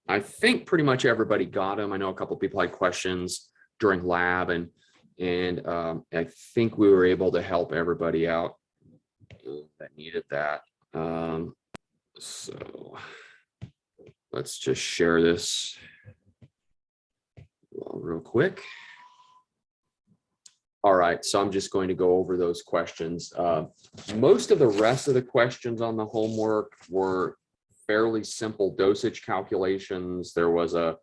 I think pretty much everybody got them. I know a couple of people had questions during lab, and I think we were able to help everybody out that needed that. So let's just share this real quick. All right, so I'm just going to go over those questions. Most of the rest of the questions on the homework were fairly simple dosage calculations. There was a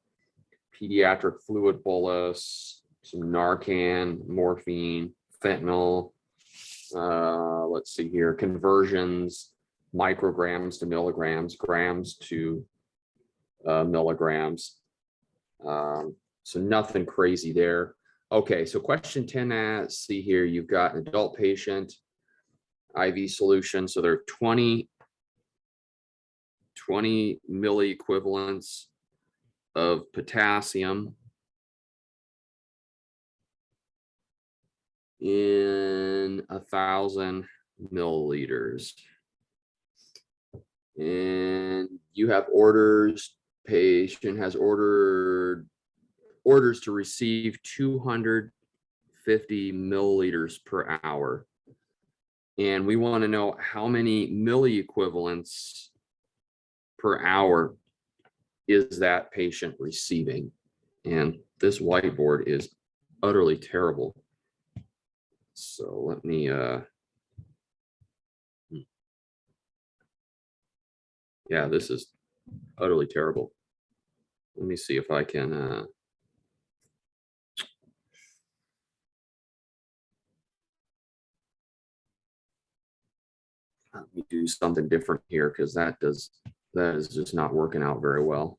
pediatric fluid bolus, some Narcan, morphine, fentanyl. Let's see here, conversions, micrograms to milligrams, grams to milligrams. So nothing crazy there. Okay, so question 10, see here, you've got an adult patient, IV solution. So there are 20 milliequivalents of potassium in 1,000 milliliters. And you have orders, patient has orders to receive 250 milliliters per hour. And we want to know how many milliequivalents per hour is that patient receiving. And this whiteboard is utterly terrible. So let me, yeah, this is utterly terrible. Let me see if I can, let me do something different here, because that is just not working out very well.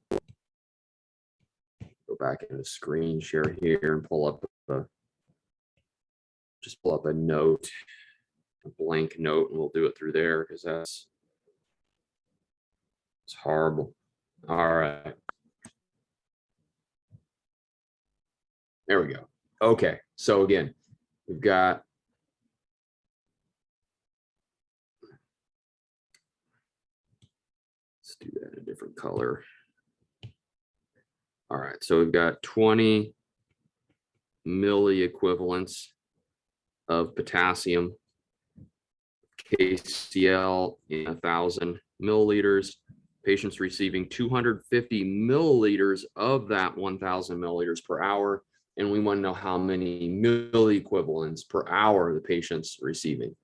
Go back into screen share here and pull up just pull up a note, a blank note, and we'll do it through there, because it's horrible. All right. There we go. Okay, so again, we've got do that in a different color. All right, so we've got 20 milliequivalents of potassium KCl in 1,000 milliliters. Patients receiving 250 milliliters of that 1,000 milliliters per hour, and we want to know how many milliequivalents per hour the patient's receiving.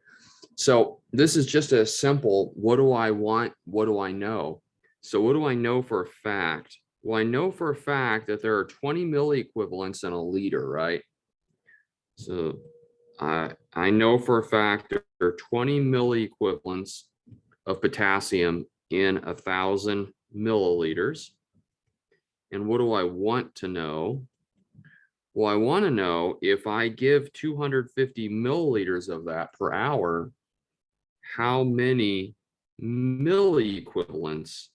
So this is just a simple, what do I want? What do I know? So what do I know for a fact? Well, I know for a fact that there are 20 milliequivalents in a liter, right? So I know for a fact there are 20 milliequivalents of potassium in 1,000 milliliters. And what do I want to know? Well, I want to know if I give 250 milliliters of that per hour, how many milliequivalents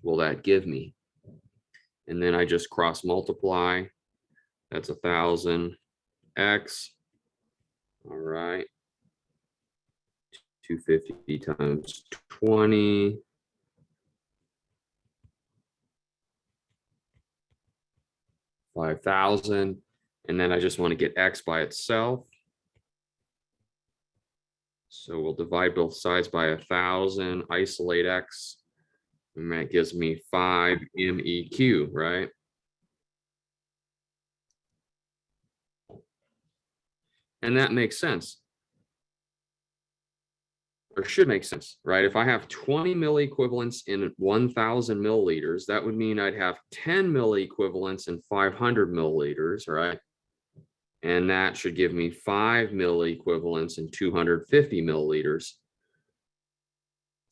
will that give me? And then I just cross multiply. That's 1,000 x. All right. 250 times 20. 5,000. And then I just want to get x by itself. So we'll divide both sides by 1,000, isolate x, and that gives me 5 MEQ, right? And that makes sense, or should make sense, right? If I have 20 milliequivalents in 1,000 milliliters, that would mean I'd have 10 milliequivalents in 500 milliliters, right? And that should give me 5 milliequivalents in 250 milliliters.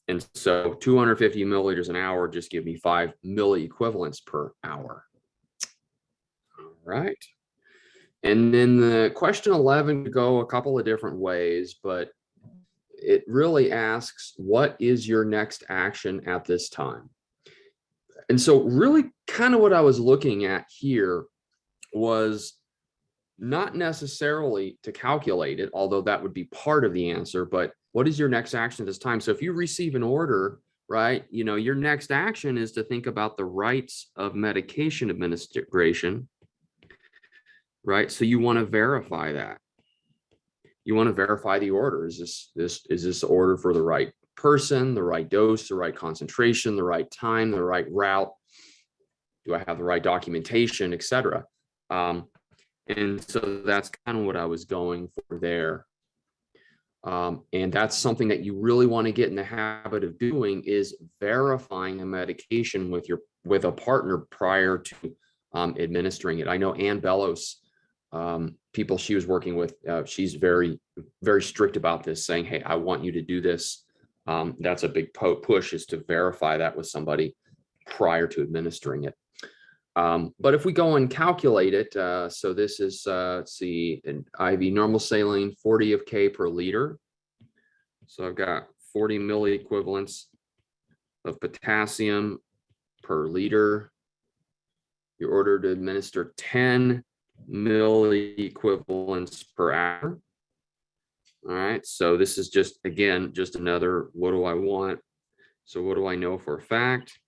And so 250 milliliters an hour just give me 5 milliequivalents per hour. All right. And then the question 11 could go a couple of different ways, but it really asks, what is your next action at this time? And so really kind of what I was looking at here was not necessarily to calculate it, although that would be part of the answer, but what is your next action at this time? So if you receive an order right? You know, your next action is to think about the rights of medication administration, right? So you want to verify that. You want to verify the order. Is this order for the right person, the right dose, the right concentration, the right time, the right route? Do I have the right documentation, etc.? And so that's kind of what I was going for there. And that's something that you really want to get in the habit of doing, is verifying a medication with a partner prior to administering it. I know Ann Bellows, people she was working with, she's very, very strict about this, saying, hey, I want you to do this. That's a big push, is to verify that with somebody prior to administering it. But if we go and calculate it, so this is, let's see, an IV normal saline, 40 of K per liter. So I've got 40 milliequivalents of potassium per liter. You're ordered to administer 10 milliequivalents per hour. All right, so this is just, again, just another, what do I want? So what do I know for a fact?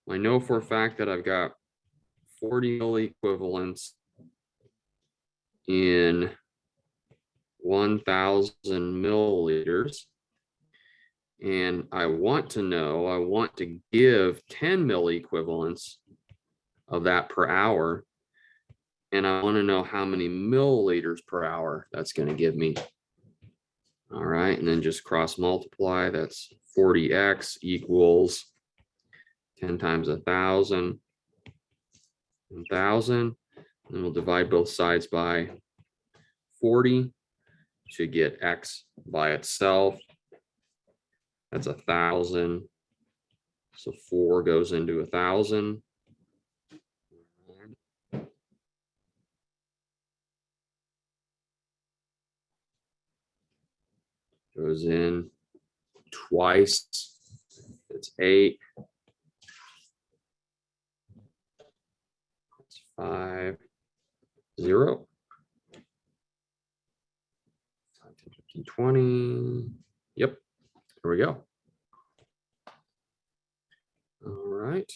I know for a fact that I've got 40 milliequivalents in 1,000 milliliters. And I want to give 10 milliequivalents of that per hour. And I want to know how many milliliters per hour that's going to give me. All right, and then just cross multiply. That's 40x equals 10 times 1,000. 1,000, and we'll divide both sides by 40 to get x by itself. That's 1,000. So 4 goes into 1,000. Goes in twice. It's 8. 5, 0, 10, 15, 20. Yep, here we go. All right.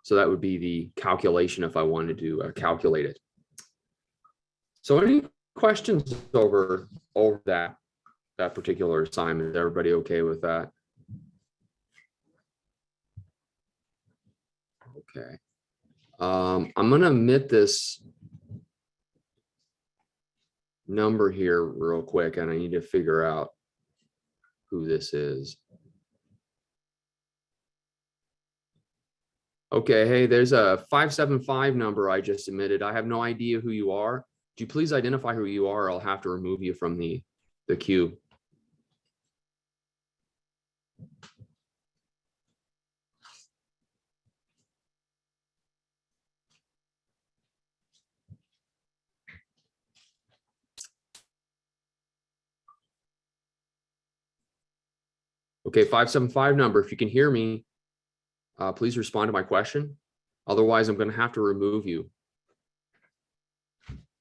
So that would be the calculation if I wanted to calculate it. So any questions over that particular assignment? Is everybody okay with that? Okay. I'm going to omit this number here real quick, and I need to figure out who this is. Okay, hey, there's a 575 number I just omitted. I have no idea who you are. Could you please identify who you are? I'll have to remove you from the queue. Okay, 575 number, if you can hear me, please respond to my question. Otherwise, I'm going to have to remove you.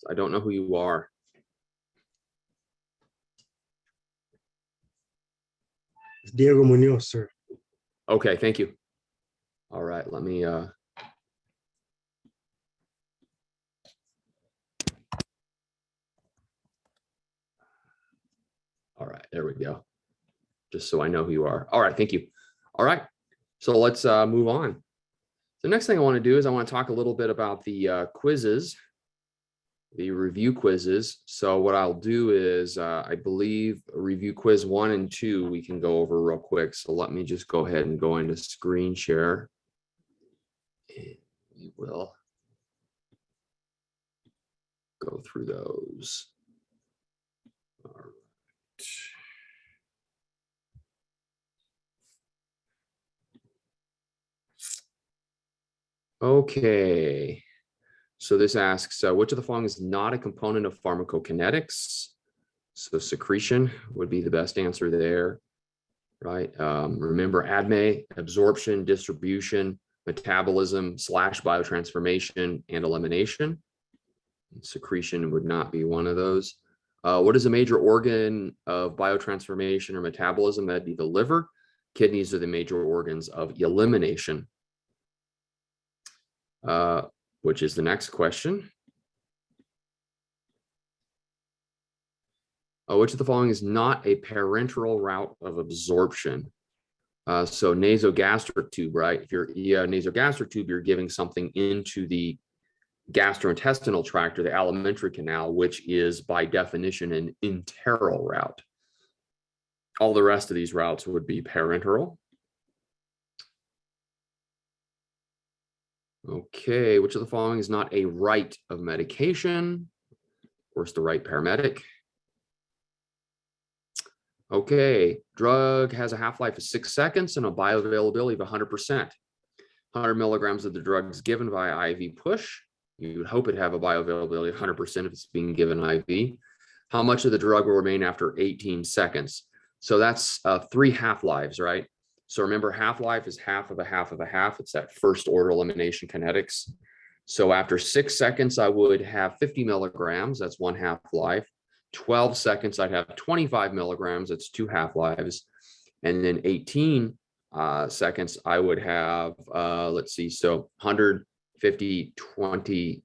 I don't know who you are. It's Diego Munoz, sir. Okay, thank you. All right, let me all right, there we go. Just so I know who you are. All right, thank you. All right, so let's move on. The next thing I want to do is I want to talk a little bit about the quizzes, the review quizzes. So what I'll do is I believe review quiz 1 and 2 we can go over real quick. So let me just go ahead and go into screen share. And we will go through those. All right. Okay, so this asks, which of the following is not a component of pharmacokinetics? So secretion would be the best answer there, right? Remember ADME, absorption, distribution, metabolism / biotransformation, and elimination. Secretion would not be one of those. What is a major organ of biotransformation or metabolism? That'd be the liver. Kidneys are the major organs of elimination, which is the next question. Which of the following is not a parenteral route of absorption? So nasogastric tube, right? If you're nasogastric tube, you're giving something into the gastrointestinal tract or the alimentary canal, which is by definition an enteral route. All the rest of these routes would be parenteral. Okay, which of the following is not a rite of medication? Where's the right paramedic? Okay, drug has a half-life of 6 seconds and a bioavailability of 100%. 100 milligrams of the drug is given via IV push. You would hope it have a bioavailability of 100% if it's being given IV. How much of the drug will remain after 18 seconds? So that's 3 half-lives, right? So remember, half-life is half of a half of a half. It's that first order elimination kinetics. So after 6 seconds, I would have 50 milligrams. That's 1 half-life. 12 seconds, I'd have 25 milligrams. That's 2 half-lives. And then 18 seconds, I would have, let's see, so 100, 50, 20,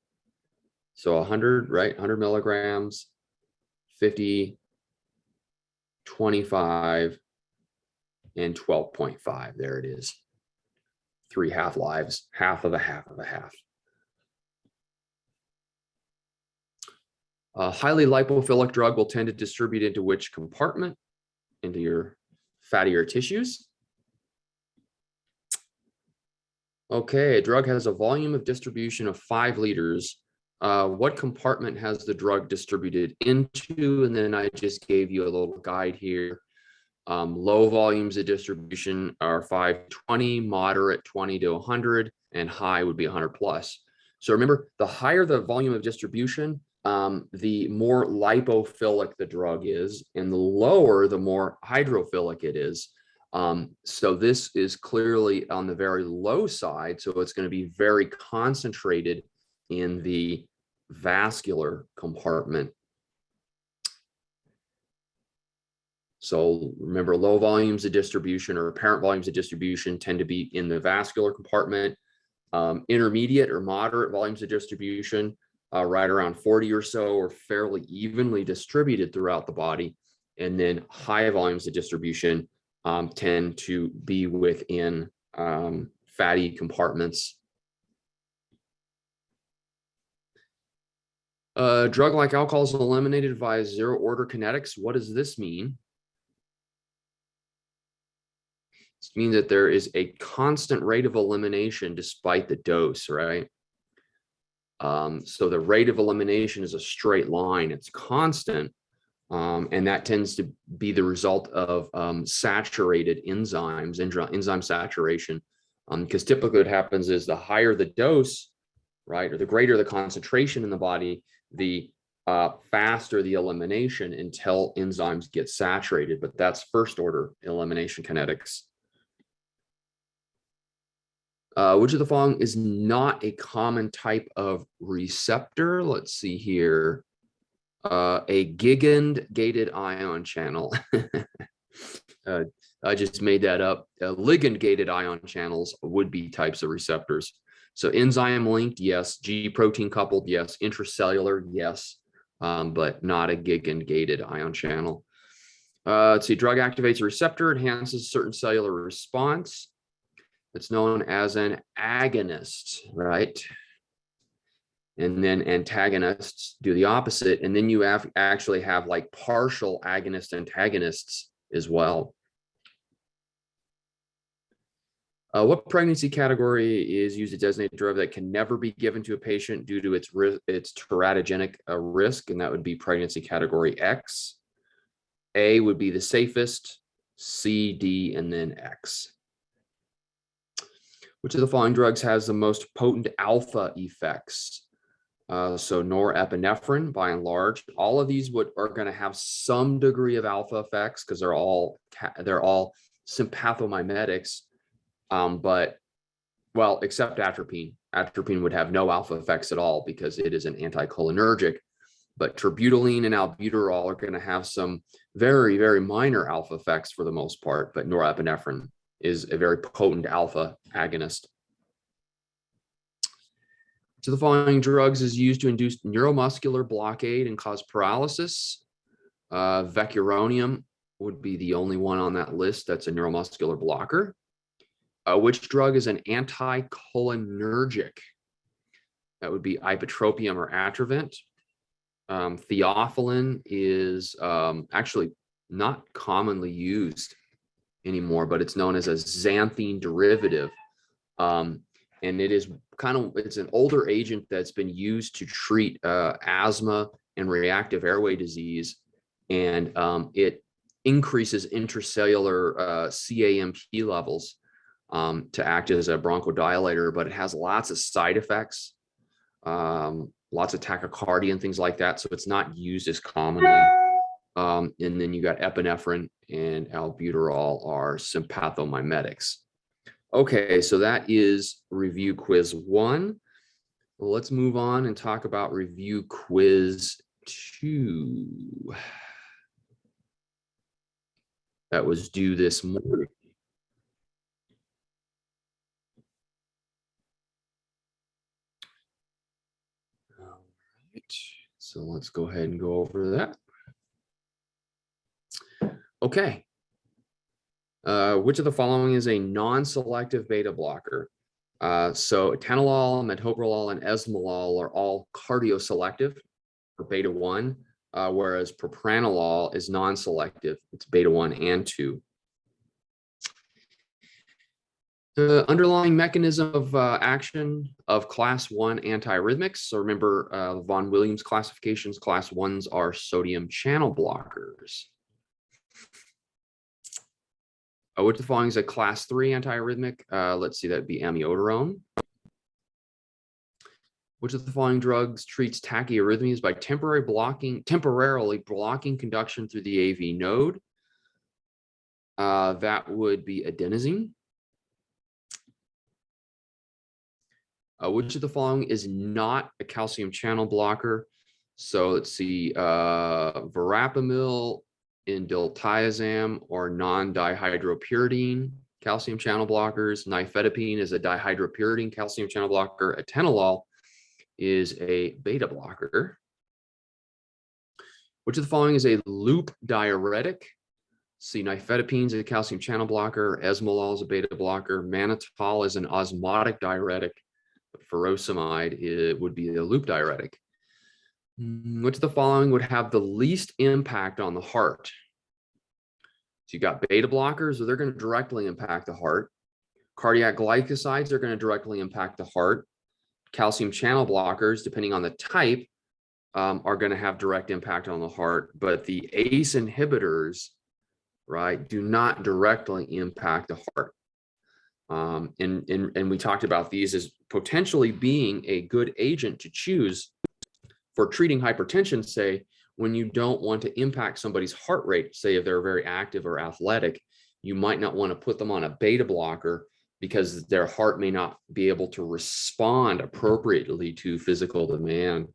so 100, right? 100 milligrams, 50, 25, and 12.5. There it is. 3 half-lives, half of a half of a half. A highly lipophilic drug will tend to distribute into which compartment? Into your fattier tissues. Okay, a drug has a volume of distribution of 5 liters. What compartment has the drug distributed into? And then I just gave you a little guide here. Low volumes of distribution are 5 to 20, moderate 20 to 100, and high would be 100 plus. So remember, the higher the volume of distribution, the more lipophilic the drug is, and the lower, the more hydrophilic it is. So this is clearly on the very low side, so it's going to be very concentrated in the vascular compartment. So remember, low volumes of distribution or apparent volumes of distribution tend to be in the vascular compartment. Intermediate or moderate volumes of distribution, right around 40 or so, are fairly evenly distributed throughout the body. And then high volumes of distribution tend to be within fatty compartments. Drug like alcohol is eliminated via zero order kinetics. What does this mean? This means that there is a constant rate of elimination despite the dose, right? So the rate of elimination is a straight line. It's constant, and that tends to be the result of saturated enzymes, enzyme saturation. Because typically what happens is the higher the dose, right, or the greater the concentration in the body, the faster the elimination until enzymes get saturated. But that's first order elimination kinetics. Which of the following is not a common type of receptor? Let's see here. A ligand-gated ion channel. I just made that up. Ligand-gated ion channels would be types of receptors. So enzyme-linked, yes. G-protein coupled, yes. Intracellular, yes. But not a ligand-gated ion channel. Let's see. Drug activates a receptor, enhances certain cellular response. It's known as an agonist, right? And then antagonists do the opposite. And then you actually have like partial agonist antagonists as well. What pregnancy category is used to designate a drug that can never be given to a patient due to its teratogenic risk? And that would be pregnancy category X. A would be the safest, C, D, and then X. Which of the following drugs has the most potent alpha effects? So norepinephrine, by and large. All of these are going to have some degree of alpha effects because they're all sympathomimetics. But, well, except atropine. Atropine would have no alpha effects at all because it is an anticholinergic. But terbutaline and albuterol are going to have some very, very minor alpha effects for the most part, but norepinephrine is a very potent alpha agonist. So the following drugs is used to induce neuromuscular blockade and cause paralysis. Vecuronium would be the only one on that list that's a neuromuscular blocker. Which drug is an anticholinergic? That would be ipratropium or Atrovent. Theophylline is actually not commonly used anymore, but it's known as a xanthine derivative. And it is it's an older agent that's been used to treat asthma and reactive airway disease. And it increases intracellular CAMP levels to act as a bronchodilator, but it has lots of side effects, lots of tachycardia and things like that. So it's not used as commonly. And then you got epinephrine and albuterol are sympathomimetics. Okay, so that is review quiz 1. Well, let's move on and talk about review quiz 2. That was due this morning. All right, so let's go ahead and go over that. Okay. Which of the following is a non-selective beta blocker? So atenolol, metoprolol, and esmolol are all cardioselective for beta 1, whereas propranolol is non-selective. It's beta 1 and 2. The underlying mechanism of action of class 1 antiarrhythmics. So remember von Williams classifications, class 1s are sodium channel blockers. Which of the following is a class 3 antiarrhythmic? Let's see, that'd be amiodarone. Which of the following drugs treats tachyarrhythmias by temporarily blocking conduction through the AV node? That would be adenosine. Which of the following is not a calcium channel blocker? So let's see, verapamil, indiltiazem, or non-dihydropyridine calcium channel blockers. Nifedipine is a dihydropyridine calcium channel blocker. Atenolol is a beta blocker. Which of the following is a loop diuretic? See, nifedipine is a calcium channel blocker. Esmolol is a beta blocker. Mannitol is an osmotic diuretic. Furosemide would be a loop diuretic. Which of the following would have the least impact on the heart? So you got beta blockers, so they're going to directly impact the heart. Cardiac glycosides are going to directly impact the heart. Calcium channel blockers, depending on the type, are going to have direct impact on the heart. But the ACE inhibitors, right, do not directly impact the heart. And we talked about these as potentially being a good agent to choose for treating hypertension, say, when you don't want to impact somebody's heart rate, say if they're very active or athletic, you might not want to put them on a beta blocker because their heart may not be able to respond appropriately to physical demand.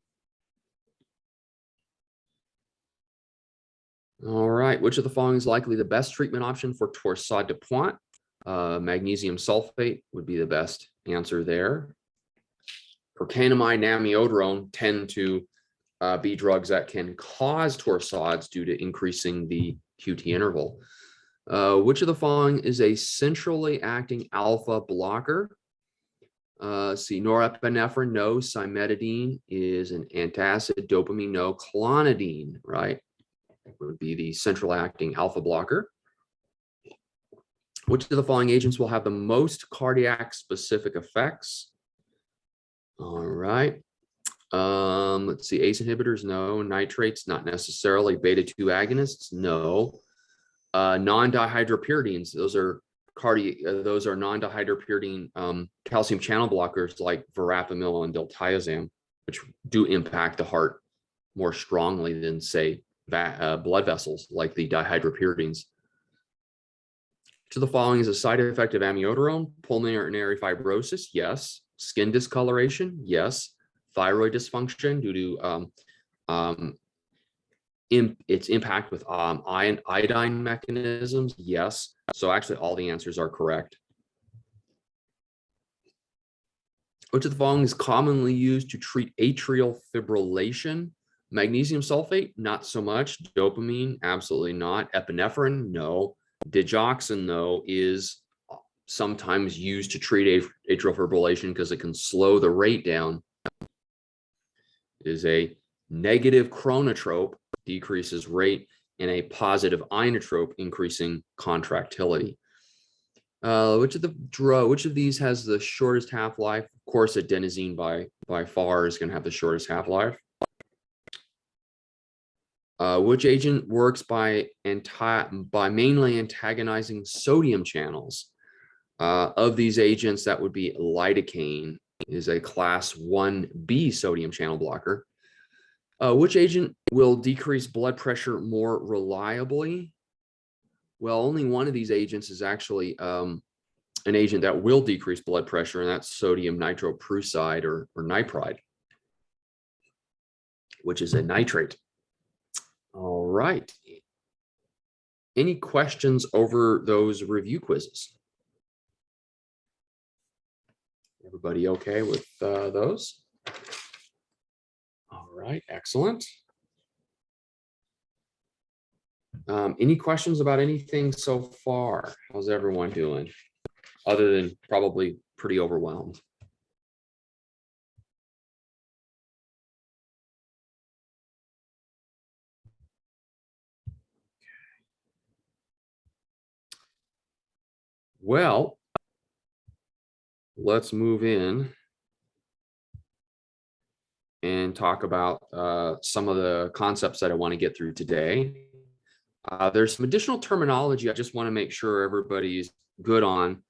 All right, which of the following is likely the best treatment option for torsade de pointe? Magnesium sulfate would be the best answer there. Procainamide and amiodarone tend to be drugs that can cause torsades due to increasing the QT interval. Which of the following is a centrally acting alpha blocker? See, norepinephrine, no. Cimetidine is an antacid. Dopamine, no. Clonidine, right, would be the central acting alpha blocker. Which of the following agents will have the most cardiac specific effects? All right. Let's see, ACE inhibitors, no. Nitrates, not necessarily. Beta 2 agonists, no. Non-dihydropyridines, those are non-dihydropyridine calcium channel blockers like verapamil and diltiazem, which do impact the heart more strongly than, say, blood vessels like the dihydropyridines. To the following is a side effect of amiodarone: pulmonary fibrosis, yes. Skin discoloration, yes. Thyroid dysfunction due to its impact with iodine mechanisms, yes. So actually all the answers are correct. Which of the following is commonly used to treat atrial fibrillation? Magnesium sulfate, not so much. Dopamine, absolutely not. Epinephrine, no. Digoxin, though, is sometimes used to treat atrial fibrillation because it can slow the rate down. It is a negative chronotrope, decreases rate, and a positive inotrope, increasing contractility. Which of these has the shortest half-life? Of course, adenosine by far is going to have the shortest half-life. Which agent works by mainly antagonizing sodium channels? Of these agents, that would be lidocaine, is a class 1B sodium channel blocker. Which agent will decrease blood pressure more reliably? Well, only one of these agents is actually an agent that will decrease blood pressure, and that's sodium nitroprusside or nipride, which is a nitrate. All right. Any questions over those review quizzes? Everybody okay with those? All right, excellent. Any questions about anything so far? How's everyone doing? Other than probably pretty overwhelmed. Well, let's move in and talk about some of the concepts that I want to get through today. There's some additional terminology I just want to make sure everybody's good on.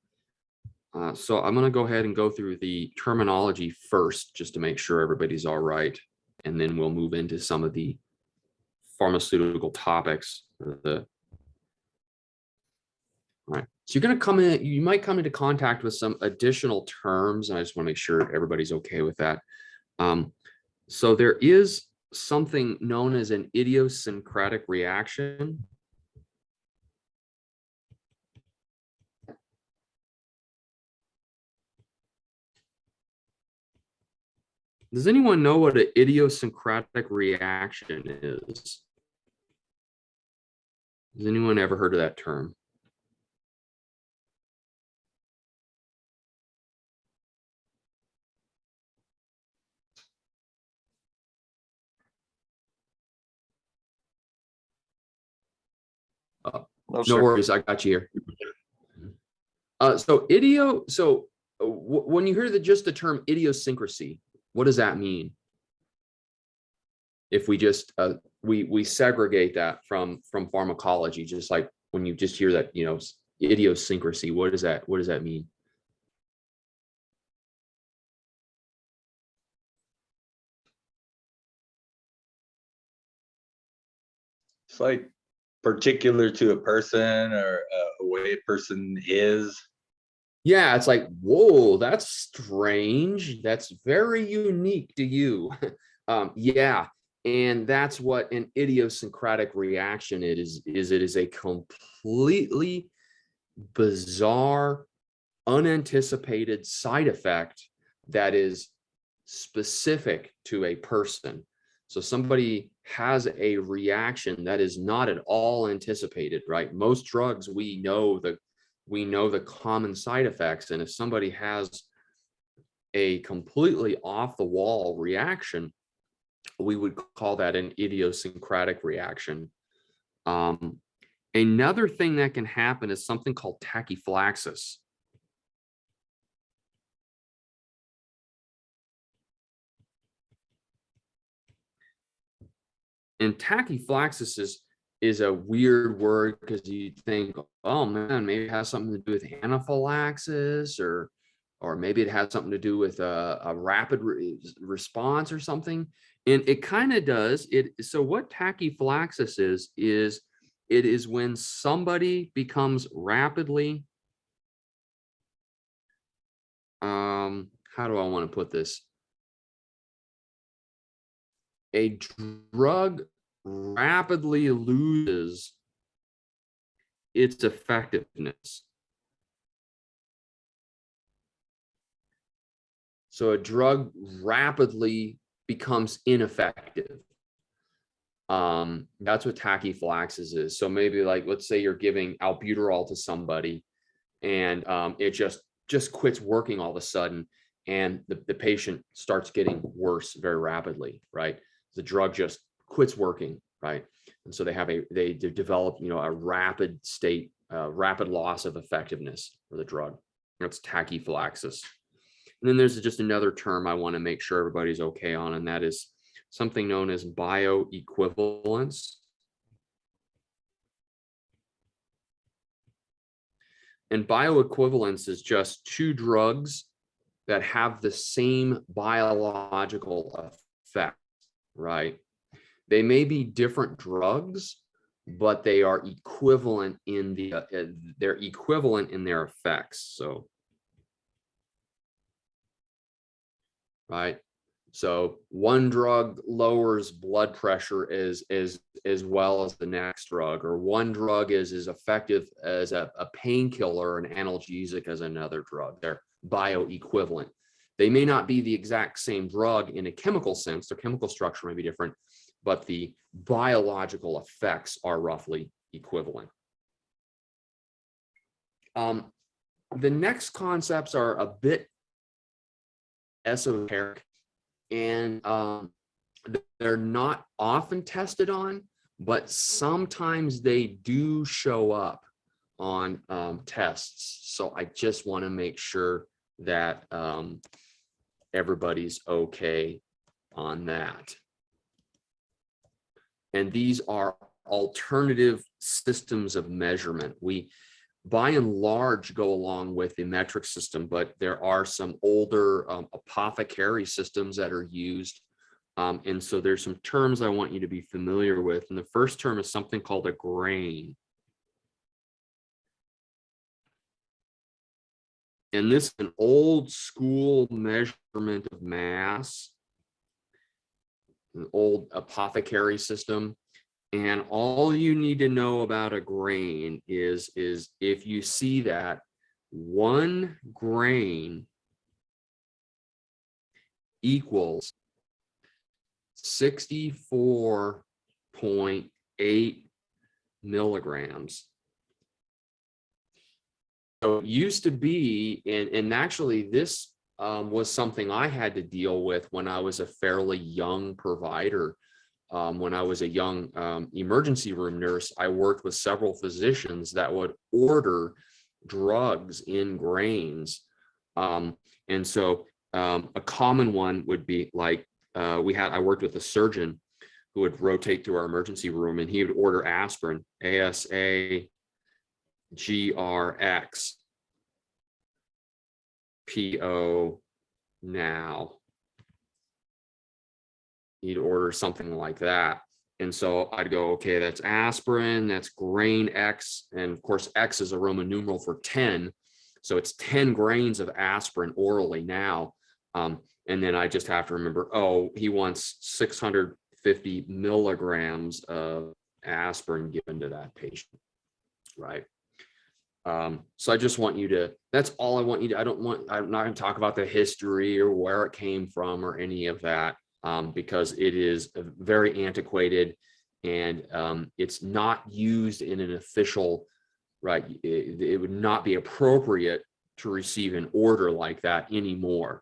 So I'm going to go ahead and go through the terminology first, just to make sure everybody's all right. And then we'll move into some of the pharmaceutical topics. All right. So you're going to come in, you might come into contact with some additional terms, and I just want to make sure everybody's okay with that. So there is something known as an idiosyncratic reaction. Does anyone know what an idiosyncratic reaction is? Has anyone ever heard of that term? No worries, I got you here. So when you hear just the term idiosyncrasy, what does that mean? If we just we segregate that from pharmacology, just like when you just hear that, idiosyncrasy, what does that mean? It's like particular to a person or a way a person is. Yeah, it's like, whoa, that's strange. That's very unique to you. Yeah, and that's what an idiosyncratic reaction is. It is a completely bizarre, unanticipated side effect that is specific to a person. So somebody has a reaction that is not at all anticipated, right? Most drugs, we know the common side effects, and if somebody has a completely off the wall reaction, we would call that an idiosyncratic reaction. Another thing that can happen is something called tachyphlaxis. And tachyphlaxis is a weird word because you think, oh man, maybe it has something to do with anaphylaxis, or maybe it has something to do with a rapid response or something. And it kind of does. So what tachyphlaxis is it is when somebody becomes rapidly, how do I want to put this? A drug rapidly loses its effectiveness. So a drug rapidly becomes ineffective. That's what tachyphlaxis is. So maybe like, let's say you're giving albuterol to somebody and it just quits working all of a sudden, and the patient starts getting worse very rapidly, right? The drug just quits working, right? And so they develop, a rapid rapid loss of effectiveness for the drug. That's tachyphlaxis. And then there's just another term I want to make sure everybody's okay on, and that is something known as bioequivalence. And bioequivalence is just two drugs that have the same biological effect, right? They may be different drugs, but they are equivalent in they're equivalent in their effects. So, right? So one drug lowers blood pressure as well as the next drug, or one drug is as effective as a painkiller, an analgesic as another drug. They're bioequivalent. They may not be the exact same drug in a chemical sense, their chemical structure may be different, but the biological effects are roughly equivalent. The next concepts are a bit esoteric, and they're not often tested on, but sometimes they do show up on tests. So I just want to make sure that everybody's okay on that. And these are alternative systems of measurement. We, by and large, go along with the metric system, but there are some older apothecary systems that are used. And so there's some terms I want you to be familiar with. And the first term is something called a grain. And this is an old school measurement of mass, an old apothecary system. And all you need to know about a grain is if you see that 1 grain equals 64.8 milligrams. So it used to be, and actually this was something I had to deal with when I was a fairly young provider. When I was a young emergency room nurse, I worked with several physicians that would order drugs in grains. And so a common one would be like, I worked with a surgeon who would rotate through our emergency room, and he would order aspirin, ASA, GRX, PO now. He'd order something like that. And so I'd go, okay, that's aspirin, that's grain X. And of course, X is a Roman numeral for 10. So it's 10 grains of aspirin orally now. And then I just have to remember, oh, he wants 650 milligrams of aspirin given to that patient, right? So I just want you to, that's all I want you to, I'm not going to talk about the history or where it came from or any of that. Because it is very antiquated, and it's not used in an official, right? It would not be appropriate to receive an order like that anymore.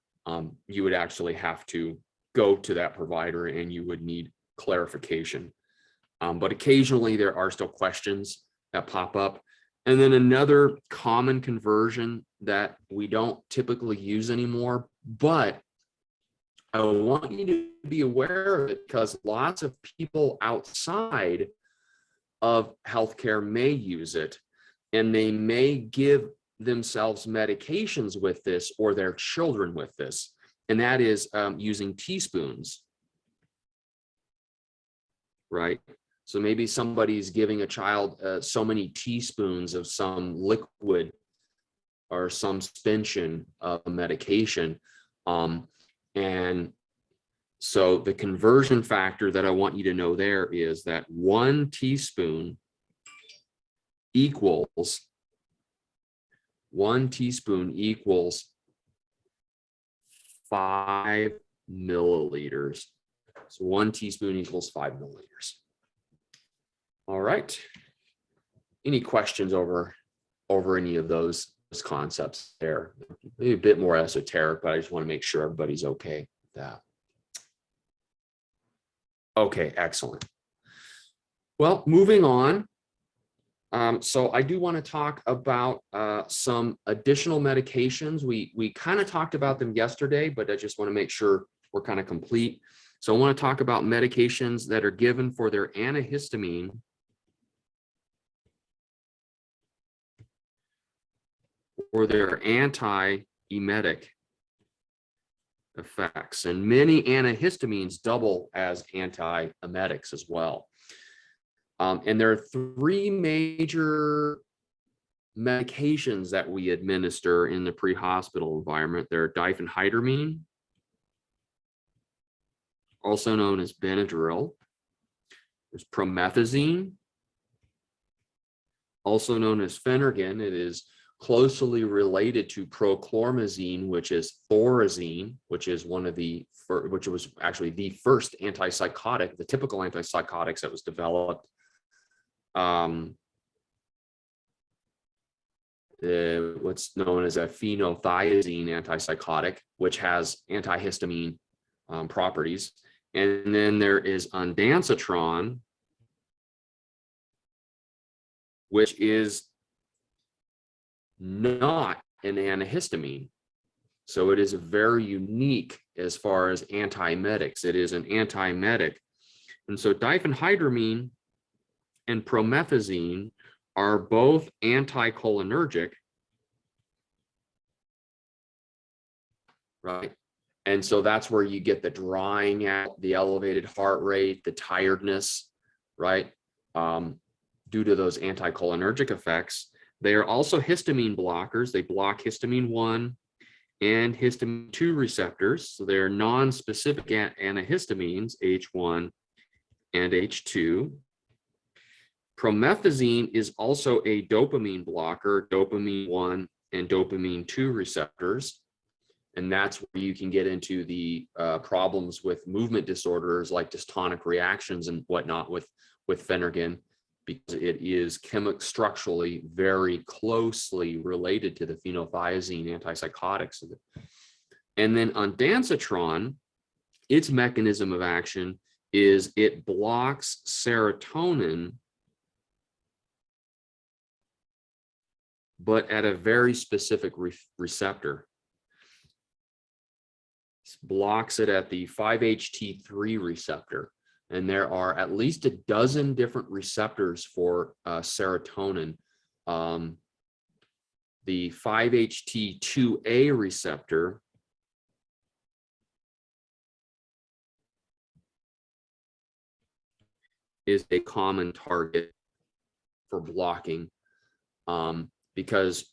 You would actually have to go to that provider and you would need clarification. But occasionally there are still questions that pop up. And then another common conversion that we don't typically use anymore, but I want you to be aware of it because lots of people outside of healthcare may use it, and they may give themselves medications with this or their children with this, and that is using teaspoons, right? So maybe somebody's giving a child so many teaspoons of some liquid or some suspension of a medication. And so the conversion factor that I want you to know there is that 1 teaspoon equals 1 teaspoon equals 5 milliliters. So 1 teaspoon equals 5 milliliters. All right. Any questions over any of those concepts there? Maybe a bit more esoteric, but I just want to make sure everybody's okay with that. Okay, excellent. Well, moving on. So I do want to talk about some additional medications. We kind of talked about them yesterday, but I just want to make sure we're kind of complete. So I want to talk about medications that are given for their antihistamine or their anti-emetic effects. And many antihistamines double as antiemetics as well. And there are 3 major medications that we administer in the pre-hospital environment. They're diphenhydramine, also known as Benadryl. There's promethazine, also known as Phenergan. It is closely related to prochlormazine, which is thorazine, which is which was actually the first antipsychotic, the typical antipsychotics that was developed. What's known as a phenothiazine antipsychotic, which has antihistamine properties. And then there is ondansetron, which is not an antihistamine. So it is very unique as far as antiemetics. It is an antiemetic. And so diphenhydramine and promethazine are both anticholinergic, right? And so that's where you get the drying out, the elevated heart rate, the tiredness, right? Due to those anticholinergic effects. They are also histamine blockers. They block histamine 1 and histamine 2 receptors. So they're non-specific antihistamines, H1 and H2. Promethazine is also a dopamine blocker, dopamine 1 and dopamine 2 receptors. And that's where you can get into the problems with movement disorders like dystonic reactions and whatnot with Phenergan, because it is structurally very closely related to the phenothiazine antipsychotics. And then ondansetron, its mechanism of action is it blocks serotonin, but at a very specific receptor. Blocks it at the 5-HT3 receptor. And there are at least a dozen different receptors for serotonin. The 5-HT2A receptor is a common target for blocking because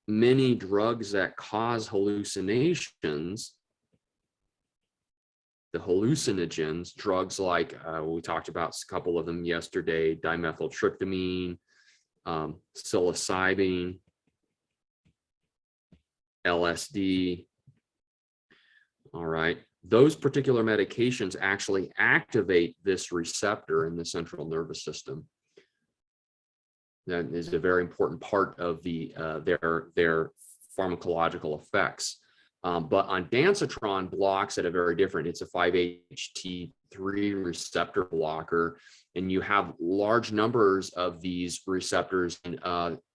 many drugs that cause hallucinations, the hallucinogens, drugs like we talked about a couple of them yesterday, dimethyltryptamine, psilocybin, LSD. All right. Those particular medications actually activate this receptor in the central nervous system. That is a very important part of their pharmacological effects. But ondansetron blocks at a very different, it's a 5-HT3 receptor blocker, and you have large numbers of these receptors and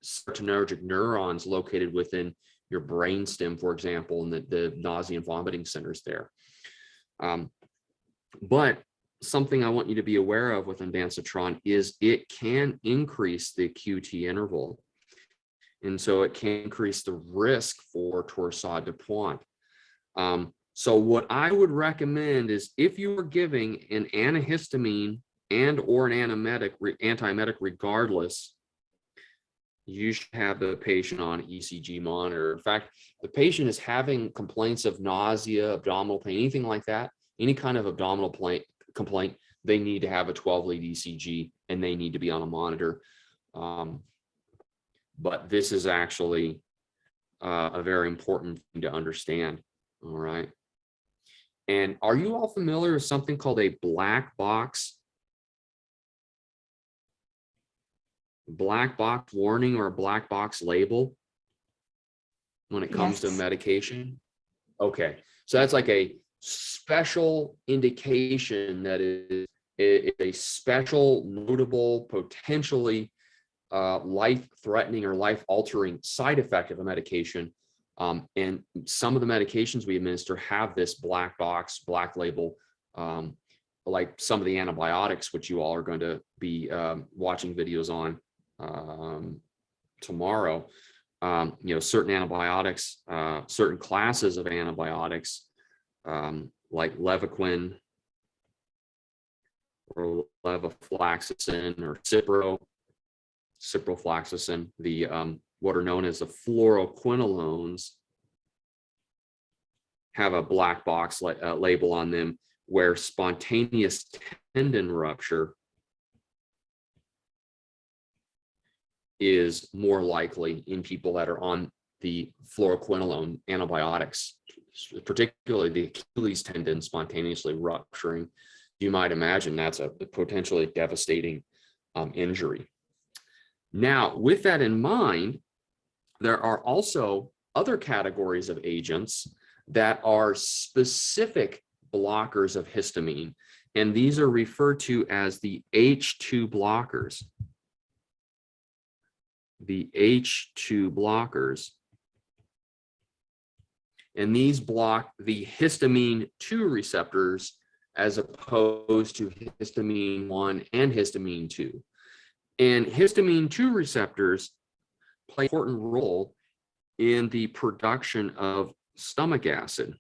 serotonergic neurons located within your brainstem, for example, and the nausea and vomiting centers there. But something I want you to be aware of with ondansetron is it can increase the QT interval. And so it can increase the risk for torsade de pointe. So what I would recommend is if you are giving an antihistamine and or an antiemetic regardless, you should have the patient on ECG monitor. In fact, the patient is having complaints of nausea, abdominal pain, anything like that, any kind of abdominal complaint, they need to have a 12-lead ECG and they need to be on a monitor. but this is actually a very important thing to understand. All right. And are you all familiar with something called a black box warning or a black box label when it comes to Yes. medication? Okay, so that's like a special indication that is a special, notable, potentially life-threatening or life-altering side effect of a medication. And some of the medications we administer have this black box, black label, like some of the antibiotics, which you all are going to be watching videos on tomorrow. Certain antibiotics, certain classes of antibiotics, like Levaquin or levofloxacin or ciprofloxacin, the what are known as the fluoroquinolones, have a black box label on them, where spontaneous tendon rupture is more likely in people that are on the fluoroquinolone antibiotics, particularly the Achilles tendon spontaneously rupturing. You might imagine that's a potentially devastating injury. Now, with that in mind, there are also other categories of agents that are specific blockers of histamine, and these are referred to as the H2 blockers. The H2 blockers. And these block the histamine 2 receptors as opposed to histamine 1 and histamine 2. And histamine 2 receptors play an important role in the production of stomach acid.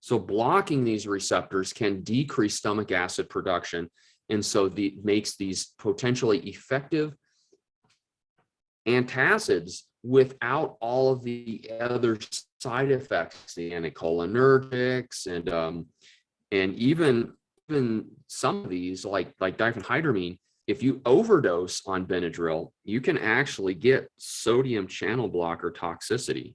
So blocking these receptors can decrease stomach acid production, and so makes these potentially effective antacids without all of the other side effects, the anticholinergics, and even some of these, like diphenhydramine. If you overdose on Benadryl, you can actually get sodium channel blocker toxicity.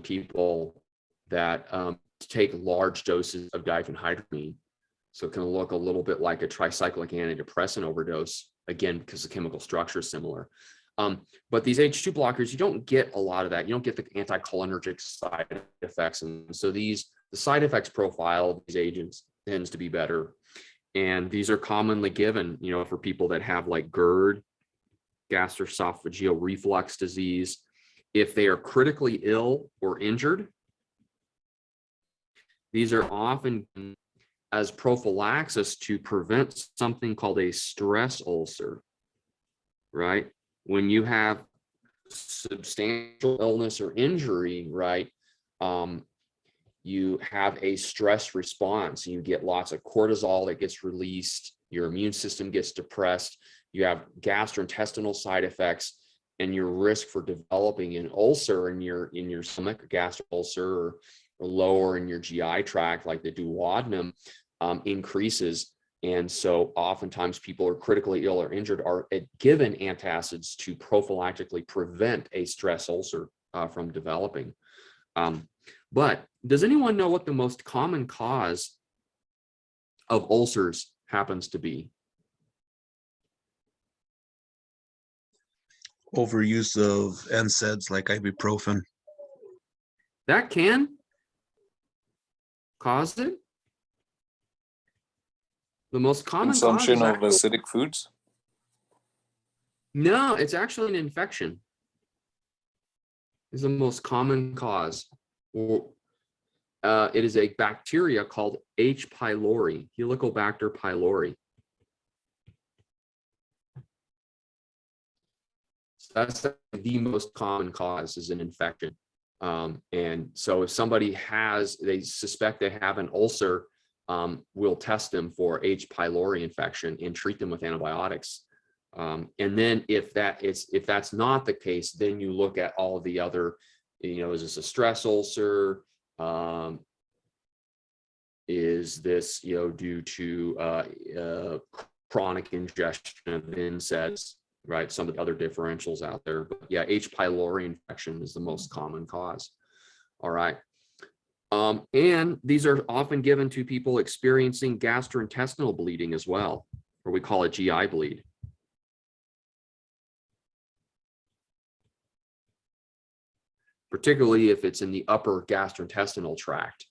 People that take large doses of diphenhydramine. So it can look a little bit like a tricyclic antidepressant overdose, again, because the chemical structure is similar. But these H2 blockers, you don't get a lot of that. You don't get the anticholinergic side effects. And so the side effects profile of these agents tends to be better. And these are commonly given, for people that have like GERD, gastroesophageal reflux disease. If they are critically ill or injured, these are often as prophylaxis to prevent something called a stress ulcer, right? When you have substantial illness or injury, right, you have a stress response. You get lots of cortisol that gets released. Your immune system gets depressed. You have gastrointestinal side effects, and your risk for developing an ulcer in your stomach, a gastric ulcer, or lower in your GI tract, like the duodenum, increases. And so oftentimes people are critically ill or injured are given antacids to prophylactically prevent a stress ulcer from developing. But does anyone know what the most common cause of ulcers happens to be? Overuse of NSAIDs like ibuprofen. That can cause it. The most common Consumption cause of acidic foods. No, it's actually an infection. Is the most common cause. Or it is a bacteria called H. pylori, Helicobacter pylori. So that's the most common cause, is an infection. And so if somebody they suspect they have an ulcer, we'll test them for H. pylori infection and treat them with antibiotics. And then if that's not the case, then you look at all of the other, is this a stress ulcer? is this, due to chronic ingestion of NSAIDs, right? Some of the other differentials out there. But yeah, H. pylori infection is the most common cause. All right. And these are often given to people experiencing gastrointestinal bleeding as well, or we call it GI bleed. Particularly if it's in the upper gastrointestinal tract.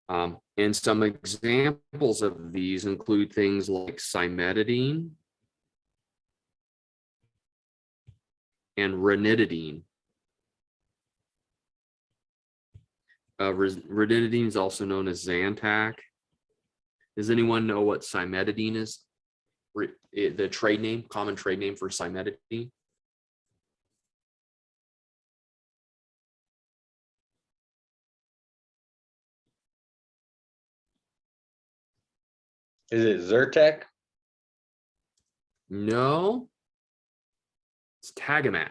And some examples of these include things like cimetidine and ranitidine. Ranitidine is also known as Zantac. Does anyone know what cimetidine is? The trade name, common trade name for cimetidine? Is it Zyrtec? No, it's Tagamet.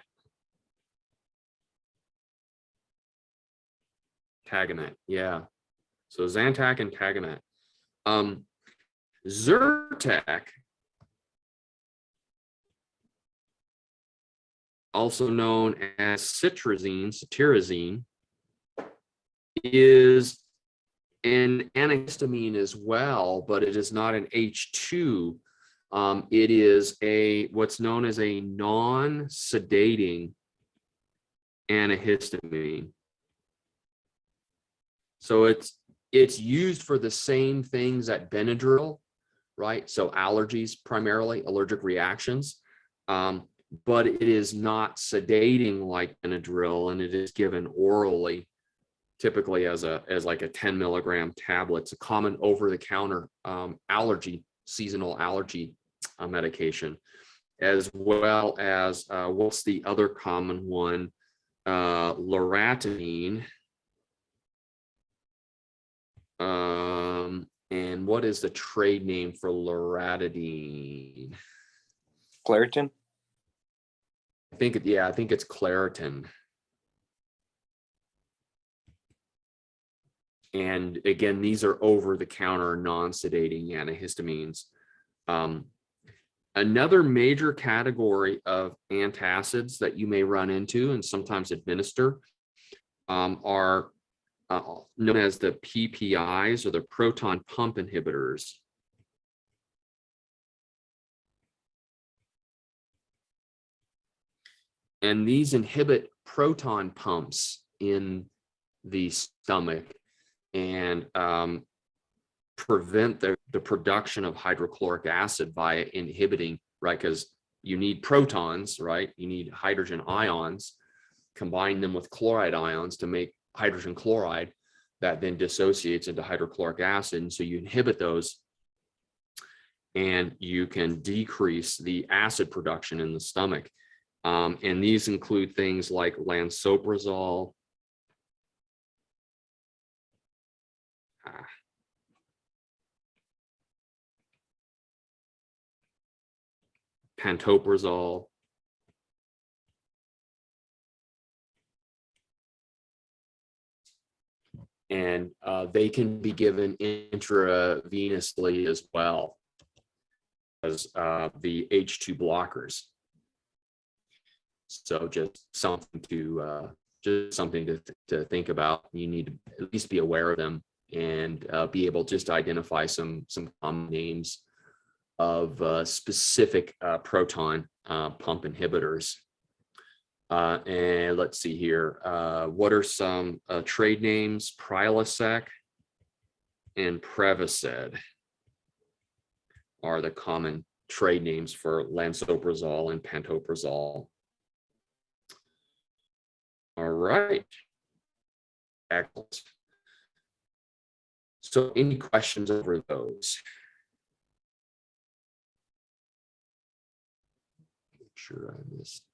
Tagamet, yeah. So Zantac and Tagamet. Zyrtec, also known as cetirizine, is an antihistamine as well, but it is not an H2. It is what's known as a non-sedating antihistamine. So it's used for the same things that Benadryl, right? So allergies, primarily allergic reactions, but it is not sedating like Benadryl, and it is given orally, typically as like a 10 milligram tablet. It's a common over-the-counter seasonal allergy medication, as well as what's the other common one? Loratine. And what is the trade name for loratadine? Claritin? I think it's Claritin. And again, these are over-the-counter non-sedating antihistamines. Another major category of antacids that you may run into and sometimes administer are known as the PPIs, or the proton pump inhibitors. And these inhibit proton pumps in the stomach and prevent the production of hydrochloric acid by inhibiting, right? Because you need protons, right? You need hydrogen ions, combine them with chloride ions to make hydrogen chloride that then dissociates into hydrochloric acid. And so you inhibit those and you can decrease the acid production in the stomach. And these include things like lansoprazole, pantoprazole, and they can be given intravenously as well as the H2 blockers. So just something to think about. You need to at least be aware of them and be able just to identify some common names of specific proton pump inhibitors. And let's see here. What are some trade names? Prilosec and Prevacid are the common trade names for lansoprazole and pantoprazole. All right. Excellent. So any questions over those? Make sure I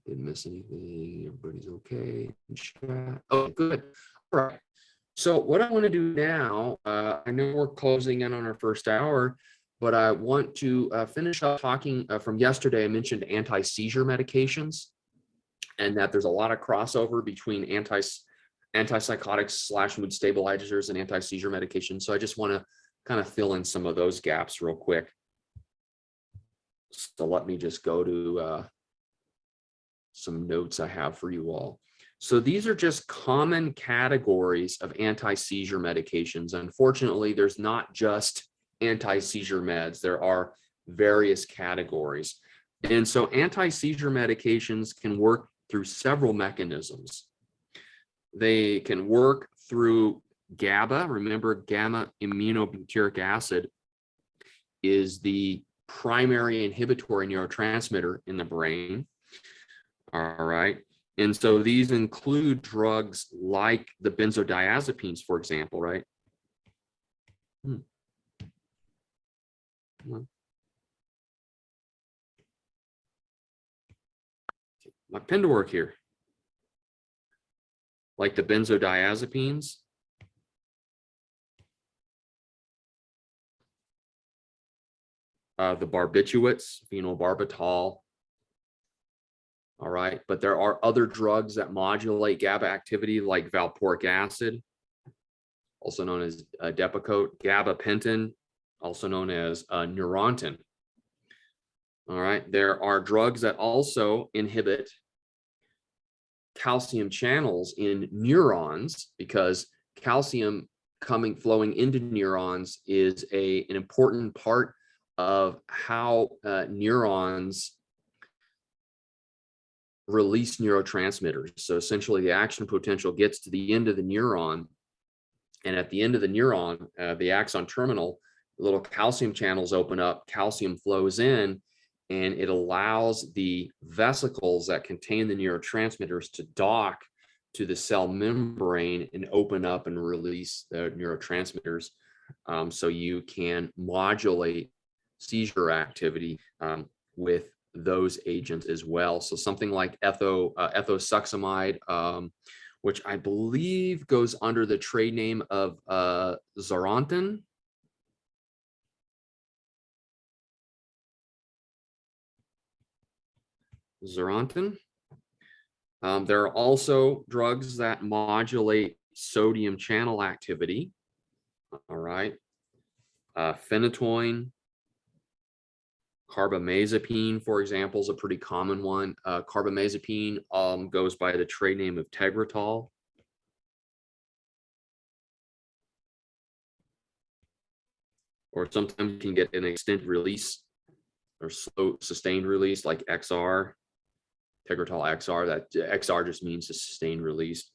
didn't miss anything. Everybody's okay in chat. Oh, good. All right. So what I want to do now, I know we're closing in on our first hour, but I want to finish up talking from yesterday. I mentioned anti-seizure medications, and that there's a lot of crossover between antipsychotics / mood stabilizers and anti-seizure medications. So I just want to kind of fill in some of those gaps real quick. So let me just go to some notes I have for you all. So these are just common categories of anti-seizure medications. Unfortunately, there's not just anti-seizure meds. There are various categories. And so anti-seizure medications can work through several mechanisms. They can work through GABA. Remember, gamma aminobutyric acid is the primary inhibitory neurotransmitter in the brain. All right. And so these include drugs like the benzodiazepines, for example, right? My pen to work here. Like the benzodiazepines. The barbiturates, phenobarbital. All right, but there are other drugs that modulate GABA activity like valproic acid, also known as Depakote, gabapentin, also known as Neurontin. All right, there are drugs that also inhibit calcium channels in neurons, because calcium flowing into neurons is an important part of how neurons release neurotransmitters. So essentially the action potential gets to the end of the neuron, and at the end of the neuron, the axon terminal, little calcium channels open up, calcium flows in, and it allows the vesicles that contain the neurotransmitters to dock to the cell membrane and open up and release the neurotransmitters. So you can modulate seizure activity with those agents as well. So something like ethosuximide, which I believe goes under the trade name of Zorantin. There are also drugs that modulate sodium channel activity. All right. Phenetoin Carbamazepine, for example, is a pretty common one. Carbamazepine goes by the trade name of Tegretol. Or sometimes you can get an extended release or slow sustained release like XR, Tegretol XR. That XR just means a sustained release.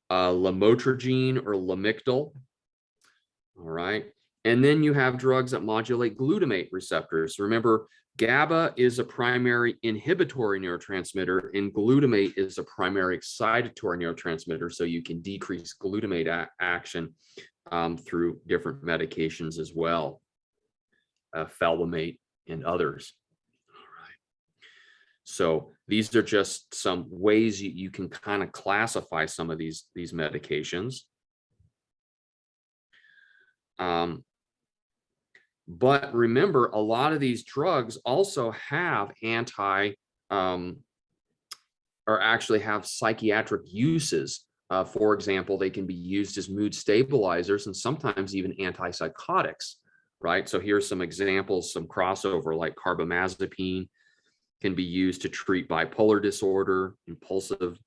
Lamotrigine or Lamictal. All right. And then you have drugs that modulate glutamate receptors. Remember, GABA is a primary inhibitory neurotransmitter, and glutamate is a primary excitatory neurotransmitter. So you can decrease glutamate action through different medications as well, felbamate and others. All right. So these are just some ways you can kind of classify some of these medications. But remember, a lot of these drugs also have actually have psychiatric uses. For example, they can be used as mood stabilizers and sometimes even antipsychotics, right? So here's some examples, some crossover, like carbamazepine can be used to treat bipolar disorder, impulsive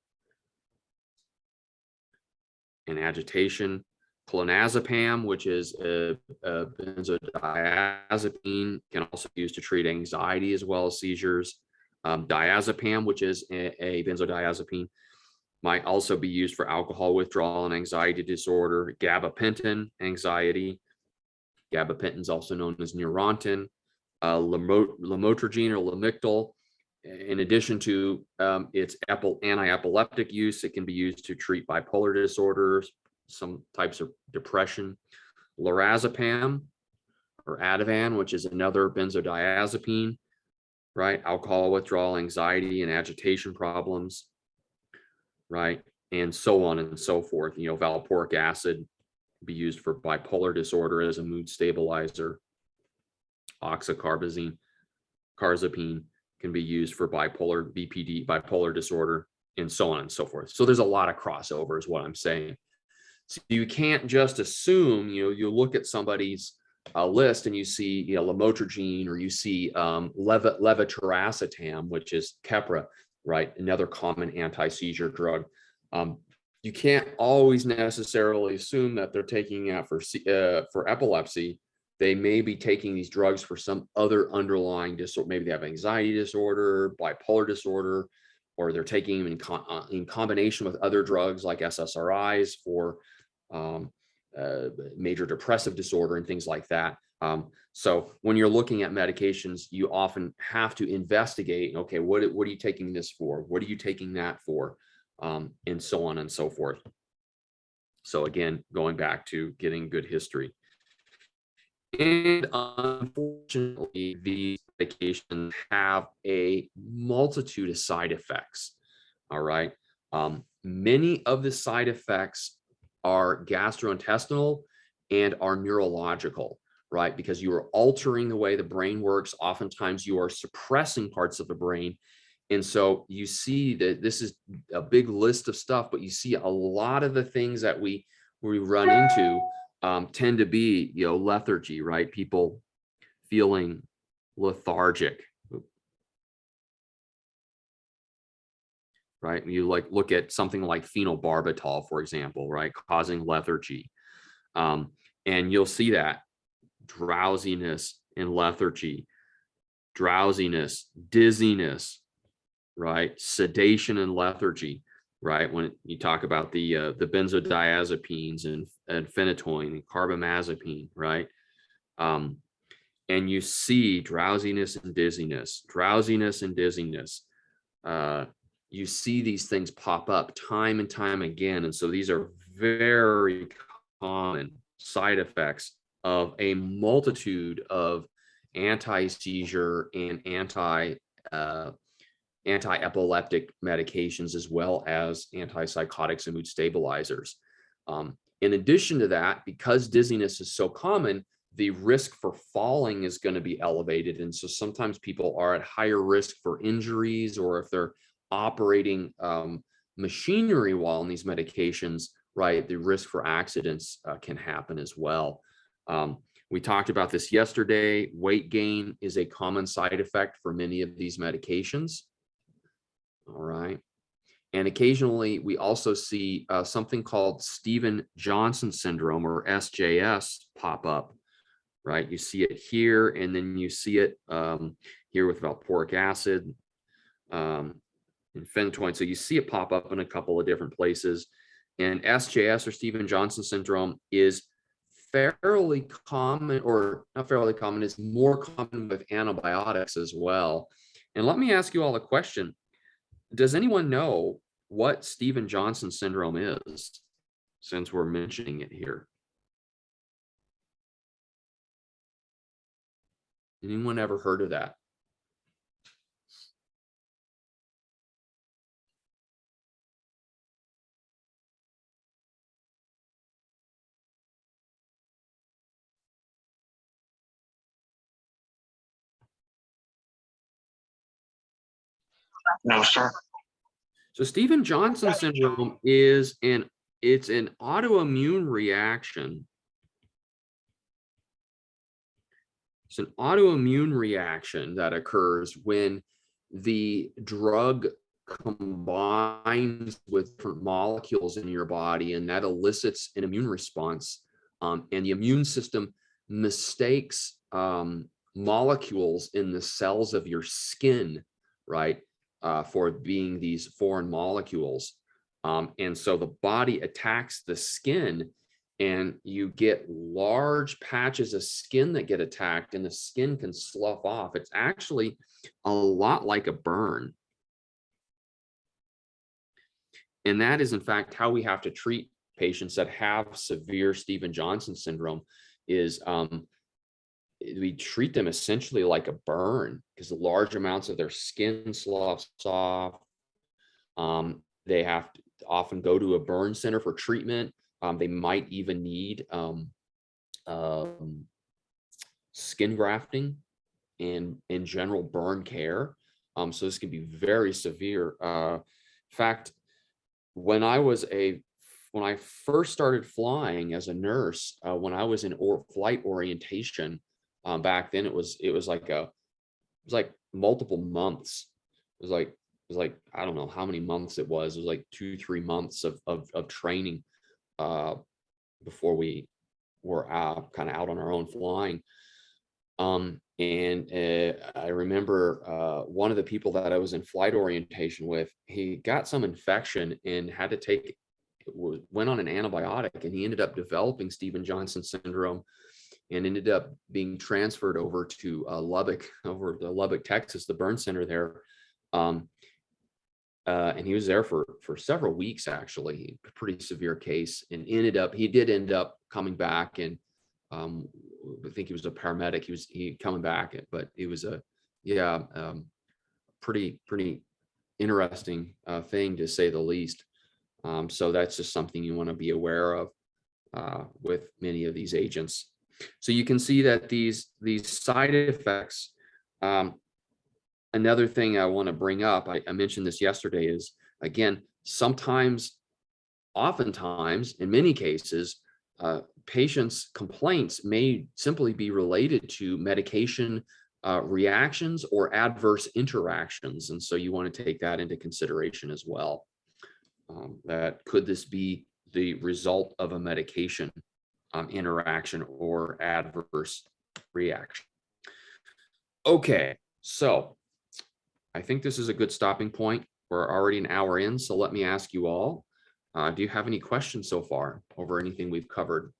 and agitation. Clonazepam, which is a benzodiazepine, can also be used to treat anxiety as well as seizures. Diazepam, which is a benzodiazepine, might also be used for alcohol withdrawal and anxiety disorder. Gabapentin, anxiety. Gabapentin is also known as Neurontin. Lamotrigine or Lamictal, in addition to its anti-epileptic use, it can be used to treat bipolar disorders, some types of depression. Lorazepam or Ativan, which is another benzodiazepine, right? Alcohol withdrawal, anxiety, and agitation problems, right? And so on and so forth. You know, valproic acid can be used for bipolar disorder as a mood stabilizer. Oxycarbazepine can be used for bipolar BPD, bipolar disorder. and so on and so forth. So there's a lot of crossover is what I'm saying. So you can't just assume, you look at somebody's list and you see, lamotrigine, or you see levetiracetam, which is Keppra, right? Another common anti-seizure drug. You can't always necessarily assume that they're taking it for epilepsy. They may be taking these drugs for some other underlying disorder. Maybe they have anxiety disorder, bipolar disorder, or they're taking them in combination with other drugs like SSRIs for major depressive disorder and things like that. So when you're looking at medications, you often have to investigate, okay, what are you taking this for? What are you taking that for? And so on and so forth. So again, going back to getting good history. And unfortunately, these medications have a multitude of side effects. All right. Many of the side effects are gastrointestinal and are neurological, right? Because you are altering the way the brain works. Oftentimes you are suppressing parts of the brain. And so you see that this is a big list of stuff, but you see a lot of the things that we run into tend to be, lethargy, right? People feeling lethargic, right? You look at something like phenobarbital, for example, right? Causing lethargy. And you'll see that drowsiness and lethargy, drowsiness, dizziness, right? Sedation and lethargy, right? When you talk about the benzodiazepines and phenetoin and carbamazepine, right? And you see drowsiness and dizziness, you see these things pop up time and time again. And so these are very common side effects of a multitude of anti-seizure and anti-epileptic medications, as well as antipsychotics and mood stabilizers. In addition to that, because dizziness is so common, the risk for falling is going to be elevated. And so sometimes people are at higher risk for injuries, or if they're operating machinery while on these medications, right, the risk for accidents can happen as well. We talked about this yesterday. Weight gain is a common side effect for many of these medications. All right. And occasionally we also see something called Stevens-Johnson syndrome, or SJS, pop up, right? You see it here, and then you see it here with valproic acid and phenetoin. So you see it pop up in a couple of different places. And SJS, or Stevens-Johnson syndrome, is fairly common, or not fairly common, is more common with antibiotics as well. And let me ask you all a question. Does anyone know what Stevens-Johnson syndrome is, since we're mentioning it here? Anyone ever heard of that? No, sir. So Stevens-Johnson syndrome is it's an autoimmune reaction. It's an autoimmune reaction that occurs when the drug combines with different molecules in your body, and that elicits an immune response. And the immune system mistakes molecules in the cells of your skin, right, for being these foreign molecules. And so the body attacks the skin, and you get large patches of skin that get attacked, and the skin can slough off. It's actually a lot like a burn. And that is, in fact, how we have to treat patients that have severe Stevens-Johnson syndrome, is we treat them essentially like a burn, because the large amounts of their skin sloughs off. They have to often go to a burn center for treatment. They might even need skin grafting and in general burn care. So this can be very severe. fact, when I first started flying as a nurse, when I was in flight orientation, back then it was like multiple months. It was like I don't know how many months it was. It was like 2-3 months of training before we were kind of out on our own flying. I remember one of the people that I was in flight orientation with, he got some infection and had to went on an antibiotic, and he ended up developing Stevens-Johnson syndrome and ended up being transferred over to Lubbock, Texas, the burn center there. And he was there for several weeks, actually, pretty severe case, and he did end up coming back, and I think he was a paramedic. He coming back, but it was pretty interesting thing, to say the least. So that's just something you want to be aware of with many of these agents. So you can see that these side effects. Another thing I want to bring up, I mentioned this yesterday, is, again, oftentimes, in many cases, patients' complaints may simply be related to medication reactions or adverse interactions. And so you want to take that into consideration as well. Could this be the result of a medication interaction or adverse reaction? Okay, so I think this is a good stopping point. We're already an hour in, so let me ask you all, do you have any questions so far over anything we've covered?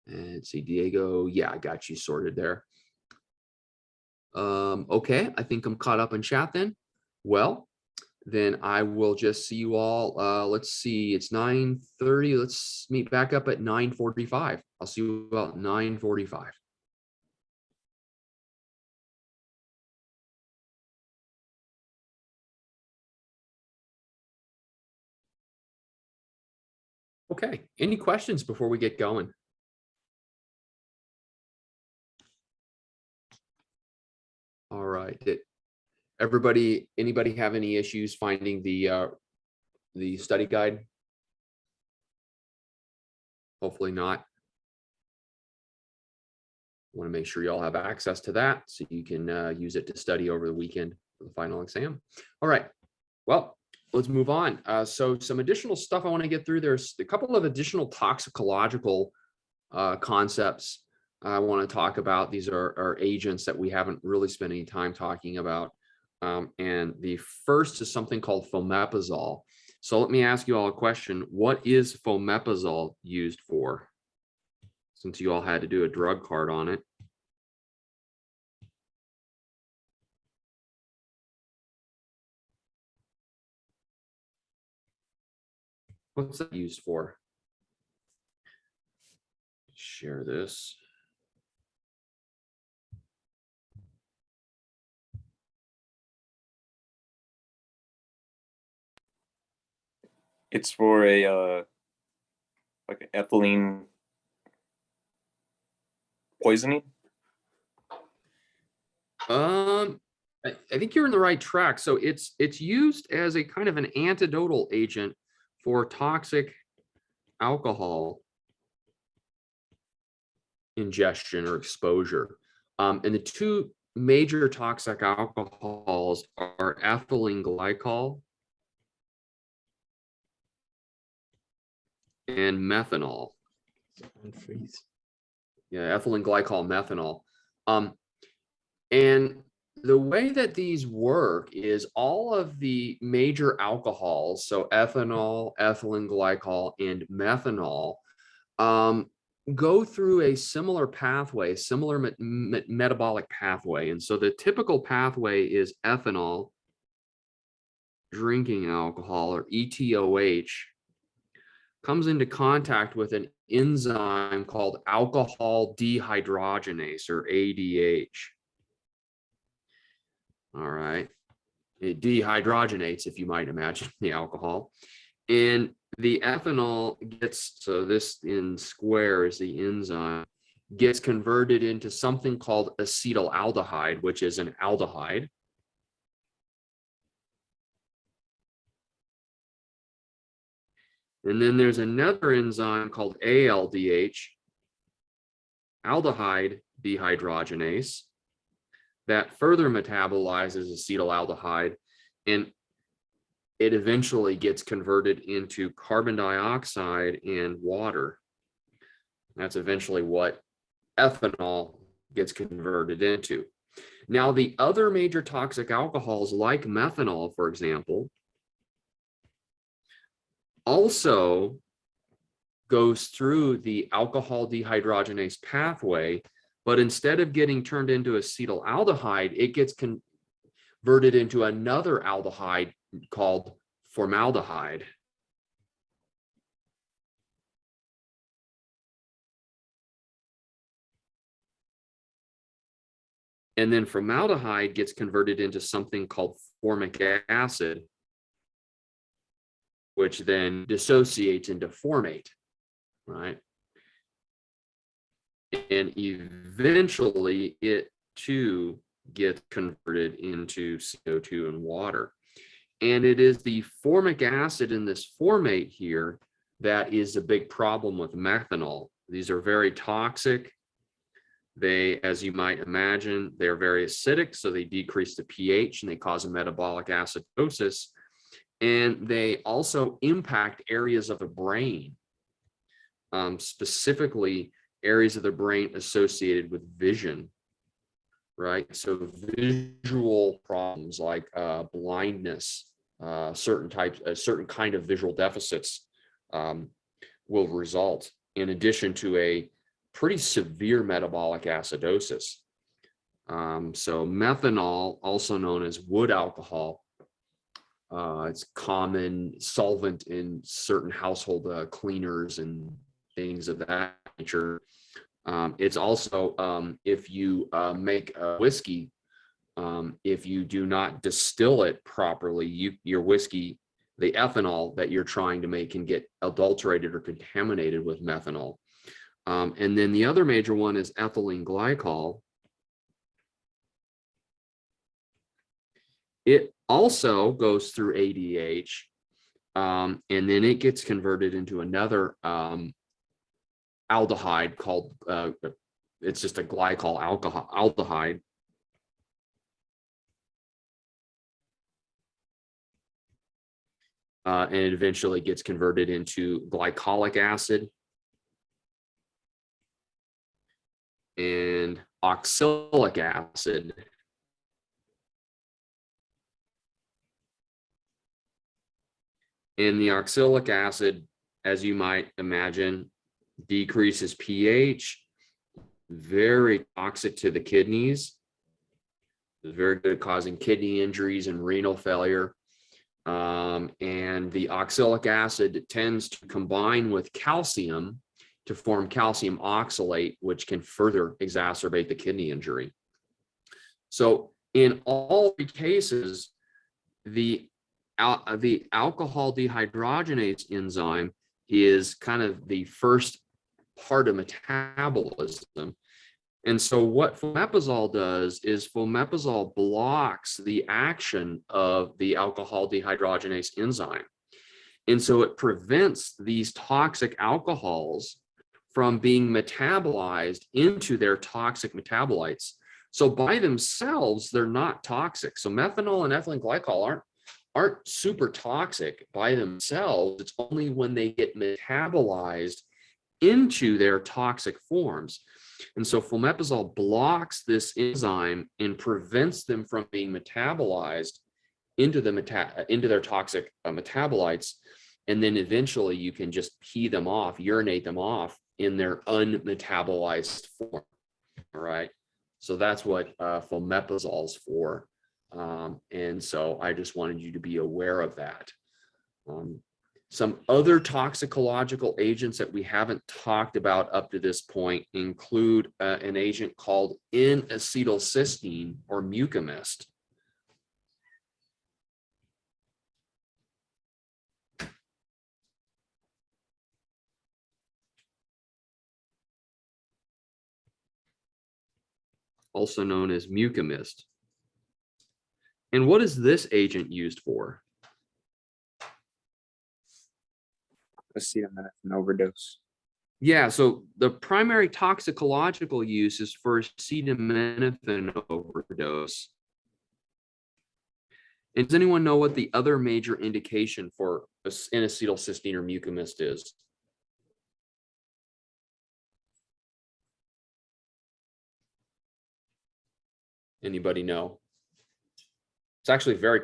And let's see, Diego, yeah, I got you sorted there. Okay, I think I'm caught up in chat then. Well, then I will just see you all. Let's see, it's 9:30. Let's meet back up at 9:45. I'll see you about 9:45. Okay, any questions before we get going? All right, anybody have any issues finding the study guide? Hopefully not. Want to make sure you all have access to that so you can use it to study over the weekend for the final exam. All right, well, let's move on. So some additional stuff I want to get through. There's a couple of additional toxicological concepts I want to talk about. These are agents that we haven't really spent any time talking about. And the first is something called fomepizole. So let me ask you all a question. What is fomepizole used for? Since you all had to do a drug card on it. What's that used for? Share this. It's for a like ethylene poisoning. I think you're in the right track. So it's used as a kind of an antidotal agent for toxic alcohol ingestion or exposure. And the two major toxic alcohols are ethylene glycol and methanol. Yeah, ethylene glycol, methanol. And the way that these work is all of the major alcohols, so ethanol, ethylene glycol, and methanol, go through a similar pathway, similar metabolic pathway. And so the typical pathway is ethanol, drinking alcohol, or ETOH, comes into contact with an enzyme called alcohol dehydrogenase, or ADH. All right. It dehydrogenates, if you might imagine, the alcohol. And the ethanol gets, so this in square is the enzyme, gets converted into something called acetaldehyde, which is an aldehyde. And then there's another enzyme called ALDH, aldehyde dehydrogenase, that further metabolizes acetaldehyde, and it eventually gets converted into carbon dioxide and water. That's eventually what ethanol gets converted into. Now, the other major toxic alcohols, like methanol, for example, also goes through the alcohol dehydrogenase pathway, but instead of getting turned into acetaldehyde, it gets converted into another aldehyde called formaldehyde. And then formaldehyde gets converted into something called formic acid, which then dissociates into formate, right? And eventually it too gets converted into CO2 and water. And it is the formic acid in this formate here that is a big problem with methanol. These are very toxic. They, as you might imagine, they're very acidic, so they decrease the pH and they cause a metabolic acidosis. And they also impact areas of the brain, specifically areas of the brain associated with vision, right? So visual problems like blindness, certain kind of visual deficits will result, in addition to a pretty severe metabolic acidosis. So methanol, also known as wood alcohol, it's common solvent in certain household cleaners and things of that nature. It's also, if you make a whiskey, if you do not distill it properly, your whiskey, the ethanol that you're trying to make, can get adulterated or contaminated with methanol. And then the other major one is ethylene glycol. It also goes through ADH, and then it gets converted into another aldehyde called, it's just a glycol aldehyde. And it eventually gets converted into glycolic acid and oxalic acid. And the oxalic acid, as you might imagine, decreases pH, very toxic to the kidneys. It's very good at causing kidney injuries and renal failure. And the oxalic acid tends to combine with calcium to form calcium oxalate, which can further exacerbate the kidney injury. So in all three cases, the alcohol dehydrogenase enzyme is kind of the first part of metabolism. And so what fomepizole does is fomepizole blocks the action of the alcohol dehydrogenase enzyme. And so it prevents these toxic alcohols from being metabolized into their toxic metabolites. So by themselves, they're not toxic. So methanol and ethylene glycol aren't super toxic by themselves. It's only when they get metabolized into their toxic forms. And so fomepizole blocks this enzyme and prevents them from being metabolized into their toxic metabolites. And then eventually you can just pee them off, urinate them off in their unmetabolized form. All right. So that's what fomepizole's for. And so I just wanted you to be aware of that. Some other toxicological agents that we haven't talked about up to this point include an agent called N-acetylcysteine, or mucomist. Also known as mucomist. And what is this agent used for? acetaminophen overdose. Yeah, so the primary toxicological use is for acetaminophen overdose. And does anyone know what the other major indication for N-acetylcysteine or mucomist is? Anybody know? It's actually very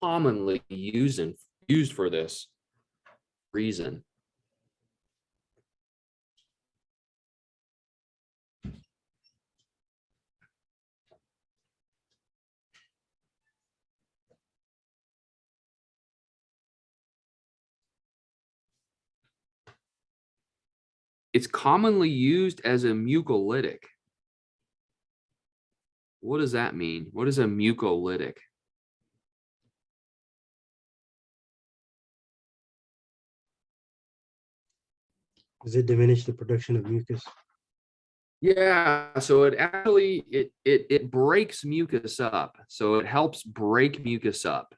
commonly used for this reason. It's commonly used as a mucolytic. What does that mean? What is a mucolytic? Does it diminish the production of mucus? Yeah, so it actually it breaks mucus up. So it helps break mucus up.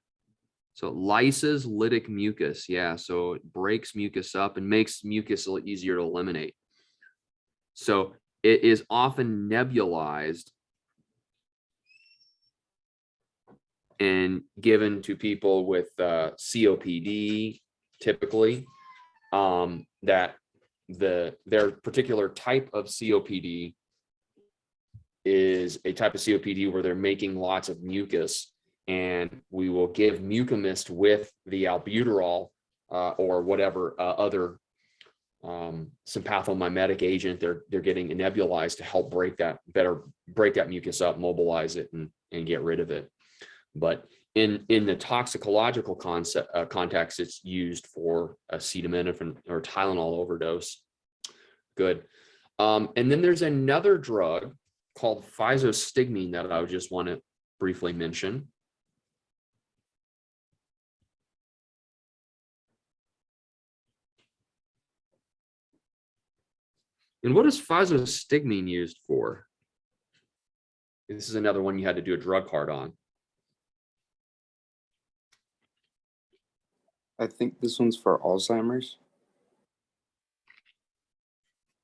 So it lyses lytic mucus. Yeah, so it breaks mucus up and makes mucus a little easier to eliminate. So it is often nebulized and given to people with COPD, typically, that their particular type of COPD is a type of COPD where they're making lots of mucus, and we will give mucomist with the albuterol or whatever other sympathomimetic agent they're getting nebulized to help break that mucus up, mobilize it, and get rid of it. But in the toxicological context, it's used for acetaminophen or Tylenol overdose. Good. And then there's another drug called physostigmine that I would just want to briefly mention. And what is physostigmine used for? This is another one you had to do a drug card on. I think this one's for Alzheimer's.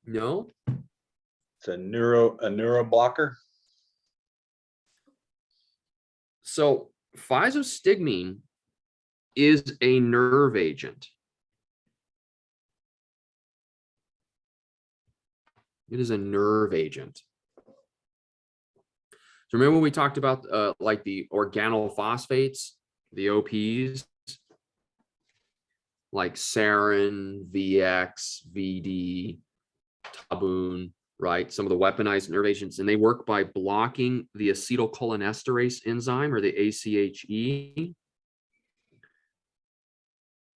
No? It's a neuro blocker. So physostigmine is a nerve agent. It is a nerve agent. So remember when we talked about like the organophosphates, the OPs, like sarin, VX, VD, tabun, right? Some of the weaponized nerve agents, and they work by blocking the acetylcholinesterase enzyme, or the ACHE.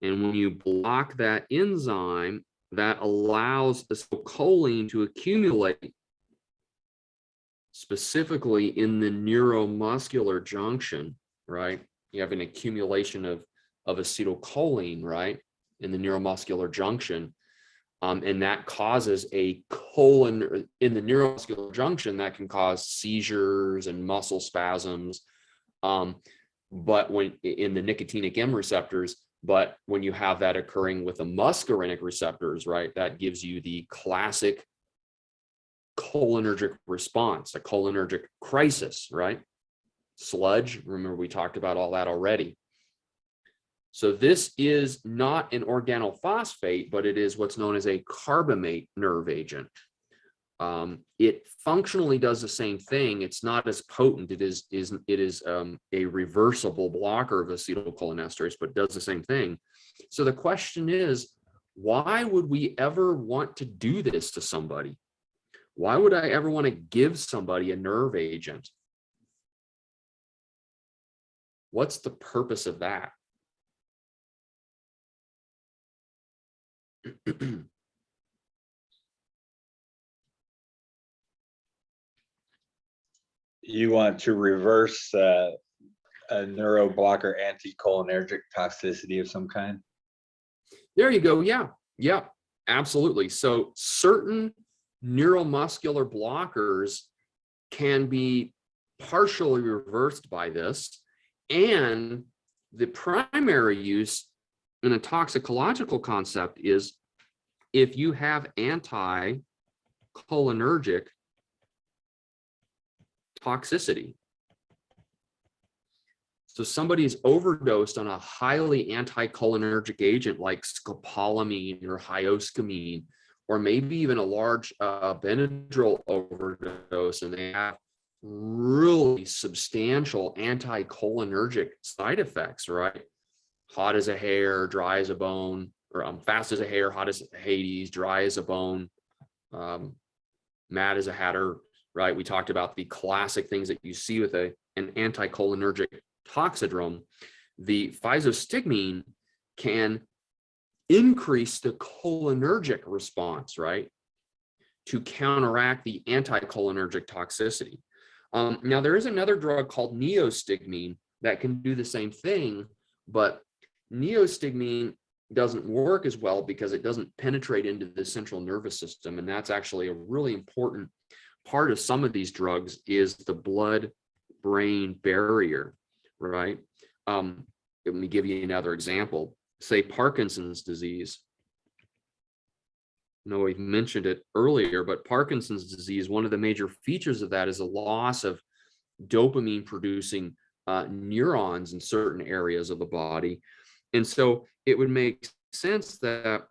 And when you block that enzyme, that allows acetylcholine to accumulate specifically in the neuromuscular junction, right? You have an accumulation of acetylcholine, right, in the neuromuscular junction. And that causes a colon in the neuromuscular junction that can cause seizures and muscle spasms. But when in the nicotinic M receptors, but when you have that occurring with the muscarinic receptors, right, that gives you the classic cholinergic response, a cholinergic crisis, right? Sludge, remember we talked about all that already. So this is not an organophosphate, but it is what's known as a carbamate nerve agent. It functionally does the same thing. It's not as potent. It is a reversible blocker of acetylcholinesterase, but does the same thing. So the question is, why would we ever want to do this to somebody? Why would I ever want to give somebody a nerve agent? What's the purpose of that? You want to reverse a neuroblocker anticholinergic toxicity of some kind? There you go. Yeah, absolutely. So certain neuromuscular blockers can be partially reversed by this, and the primary use And a toxicological concept is if you have anticholinergic toxicity. So somebody's overdosed on a highly anticholinergic agent like scopolamine or hyoscamine, or maybe even a large Benadryl overdose, and they have really substantial anticholinergic side effects, right? Hot as a hair, dry as a bone, or fast as a hair, hot as Hades, dry as a bone, mad as a hatter, right? We talked about the classic things that you see with an anticholinergic toxidrome. The physostigmine can increase the cholinergic response, right, to counteract the anticholinergic toxicity. Now, there is another drug called neostigmine that can do the same thing, but neostigmine doesn't work as well because it doesn't penetrate into the central nervous system, and that's actually a really important part of some of these drugs is the blood-brain barrier, right? Let me give you another example. Say Parkinson's disease. I know we've mentioned it earlier, but Parkinson's disease, one of the major features of that is a loss of dopamine producing neurons in certain areas of the body. And so it would make sense that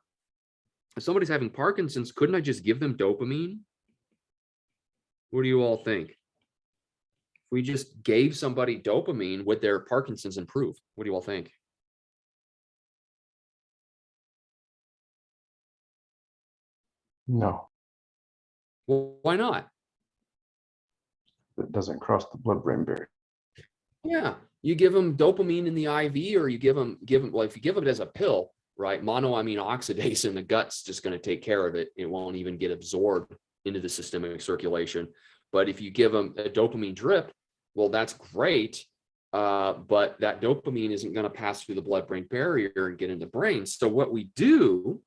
if somebody's having Parkinson's, couldn't I just give them dopamine? What do you all think? If we just gave somebody dopamine, would their Parkinson's improve? What do you all think? No, Well, why not? it doesn't cross the blood-brain barrier. Yeah, you give them dopamine in the IV, or you give them, well, if you give it as a pill, right, monoamine oxidase in the gut's just going to take care of it. It won't even get absorbed into the systemic circulation. But if you give them a dopamine drip, well, that's great. But that dopamine isn't going to pass through the blood-brain barrier and get in the brain. So what we do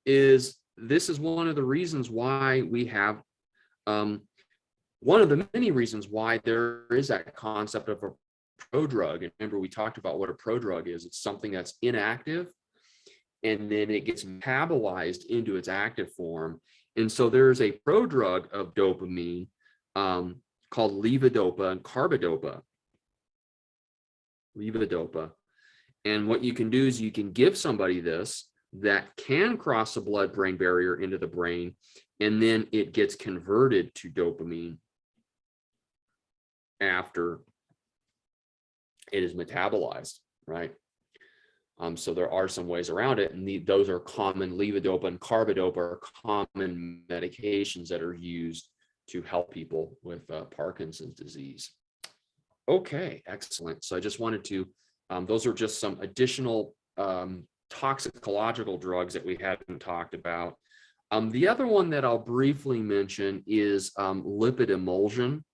is, this is one of the reasons why we have, one of the many reasons why there is that concept of a prodrug. And remember, we talked about what a prodrug is. It's something that's inactive, and then it gets metabolized into its active form. And so there's a prodrug of dopamine called levodopa and carbidopa. Levodopa. And what you can do is you can give somebody this that can cross the blood-brain barrier into the brain, and then it gets converted to dopamine after it is metabolized, right? So there are some ways around it, and those are common. Levodopa and carbidopa are common medications that are used to help people with Parkinson's disease. Okay, excellent. So I just wanted to, those are just some additional toxicological drugs that we hadn't talked about. The other one that I'll briefly mention is lipid emulsion.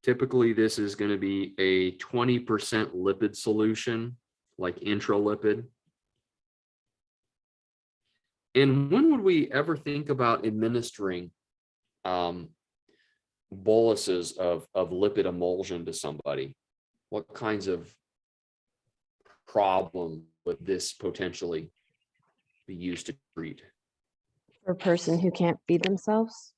Typically, this is going to be a 20% lipid solution, like Intralipid. And when would we ever think about administering boluses of lipid emulsion to somebody? What kinds of problem would this potentially be used to treat? For a person who can't feed themselves?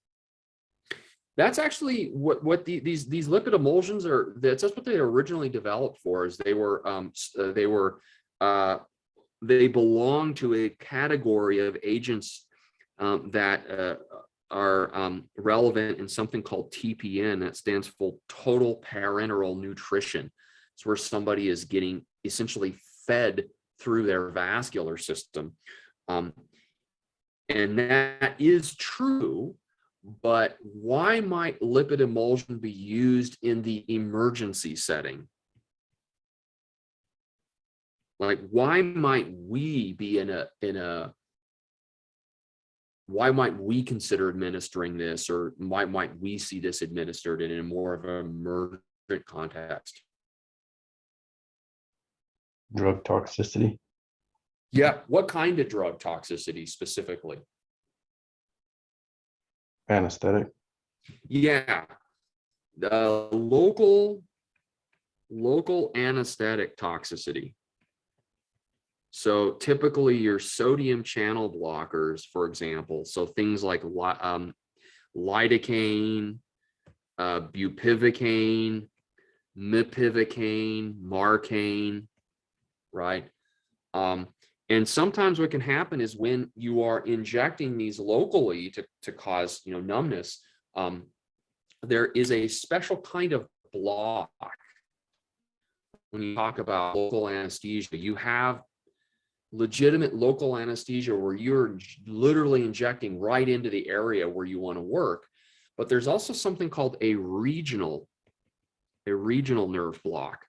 That's actually what these lipid emulsions are. That's what they originally developed for. Is they belong to a category of agents that are relevant in something called TPN. That stands for total parenteral nutrition. It's where somebody is getting essentially fed through their vascular system, and that is true. But why might lipid emulsion be used in the emergency setting? Like, why might we be why might we consider administering this, or why might we see this administered in a more of an emergent context? Drug toxicity. Yeah, what kind of drug toxicity specifically? Anesthetic. Yeah, the local local anesthetic toxicity. So typically your sodium channel blockers, for example, so things like lidocaine, bupivacaine, mepivacaine, marcaine, right? And sometimes what can happen is when you are injecting these locally to cause, numbness, there is a special kind of block. When you talk about local anesthesia, you have legitimate local anesthesia where you're literally injecting right into the area where you want to work. But there's also something called a regional nerve block,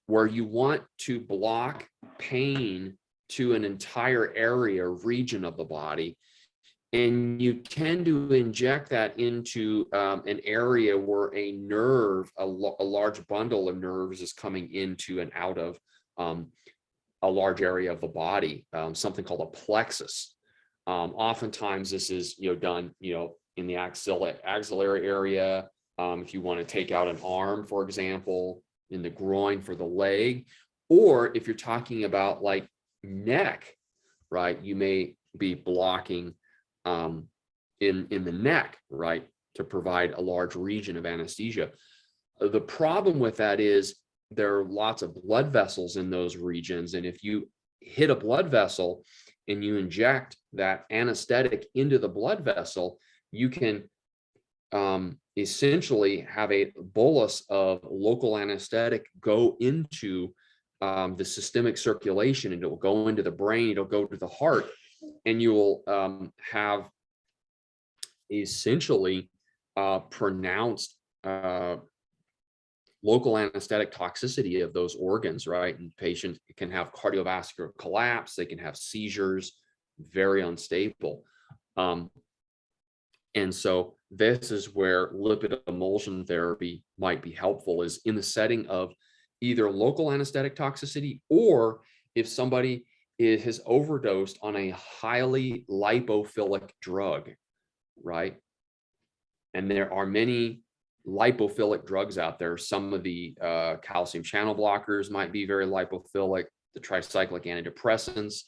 where you want to block pain to an entire area, region of the body. And you tend to inject that into an area where a nerve, a large bundle of nerves is coming into and out of a large area of the body, something called a plexus. Oftentimes this is done in the axillary area. If you want to take out an arm, for example, in the groin for the leg, or if you're talking about like neck, right, you may be blocking in the neck, right, to provide a large region of anesthesia. The problem with that is there are lots of blood vessels in those regions, and if you hit a blood vessel and you inject that anesthetic into the blood vessel, you can essentially have a bolus of local anesthetic go into the systemic circulation, and it will go into the brain, it'll go to the heart, and you will have essentially pronounced local anesthetic toxicity of those organs, right? And patients can have cardiovascular collapse, they can have seizures, very unstable. And so this is where lipid emulsion therapy might be helpful, is in the setting of either local anesthetic toxicity, or if somebody has overdosed on a highly lipophilic drug, right? And there are many lipophilic drugs out there. Some of the calcium channel blockers might be very lipophilic, the tricyclic antidepressants.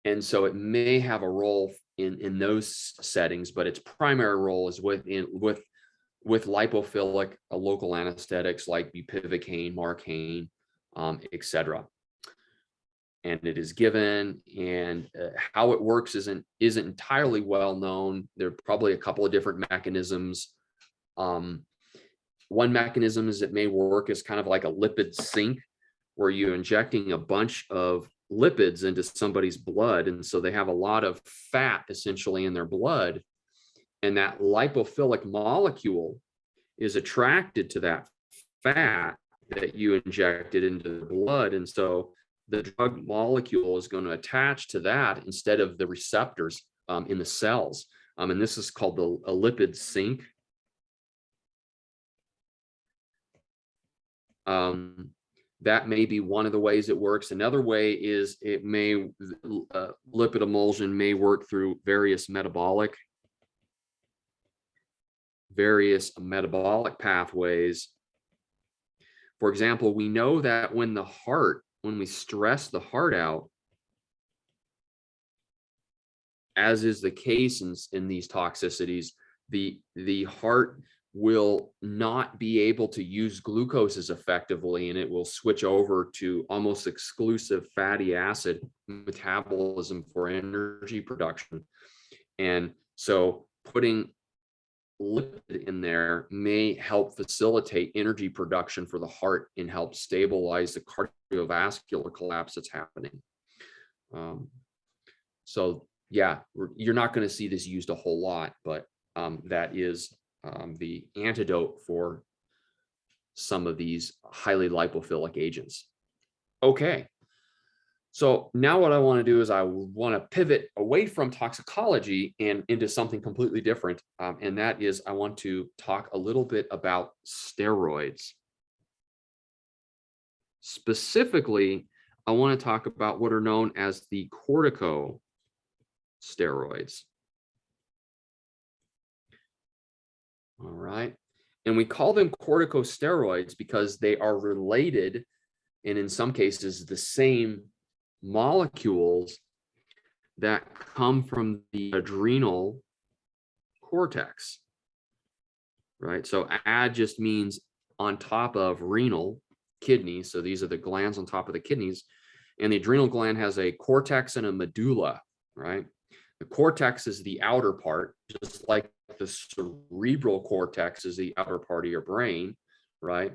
And so it may have a role in those settings, but its primary role is with lipophilic local anesthetics like bupivacaine, marcaine, etc. And it is given, and how it works isn't entirely well known. There are probably a couple of different mechanisms. One mechanism is it may work as kind of like a lipid sink, where you're injecting a bunch of lipids into somebody's blood, and so they have a lot of fat essentially in their blood, and that lipophilic molecule is attracted to that fat that you injected into the blood, and so the drug molecule is going to attach to that instead of the receptors in the cells. And this is called a lipid sink. That may be one of the ways it works. Another way is it may, lipid emulsion may work through various metabolic pathways. For example, we know that when we stress the heart out, as is the case in these toxicities, the heart will not be able to use glucose as effectively, and it will switch over to almost exclusive fatty acid metabolism for energy production. And so putting lipid in there may help facilitate energy production for the heart and help stabilize the cardiovascular collapse that's happening. So yeah, you're not going to see this used a whole lot, but that is the antidote for some of these highly lipophilic agents. Okay, so now what I want to do is I want to pivot away from toxicology and into something completely different, and that is I want to talk a little bit about steroids. Specifically, I want to talk about what are known as the corticosteroids. All right. And we call them corticosteroids because they are related, and in some cases, the same molecules that come from the adrenal cortex, right? So ad just means on top of renal, kidney. So these are the glands on top of the kidneys. And the adrenal gland has a cortex and a medulla, right? The cortex is the outer part, just like the cerebral cortex is the outer part of your brain, right?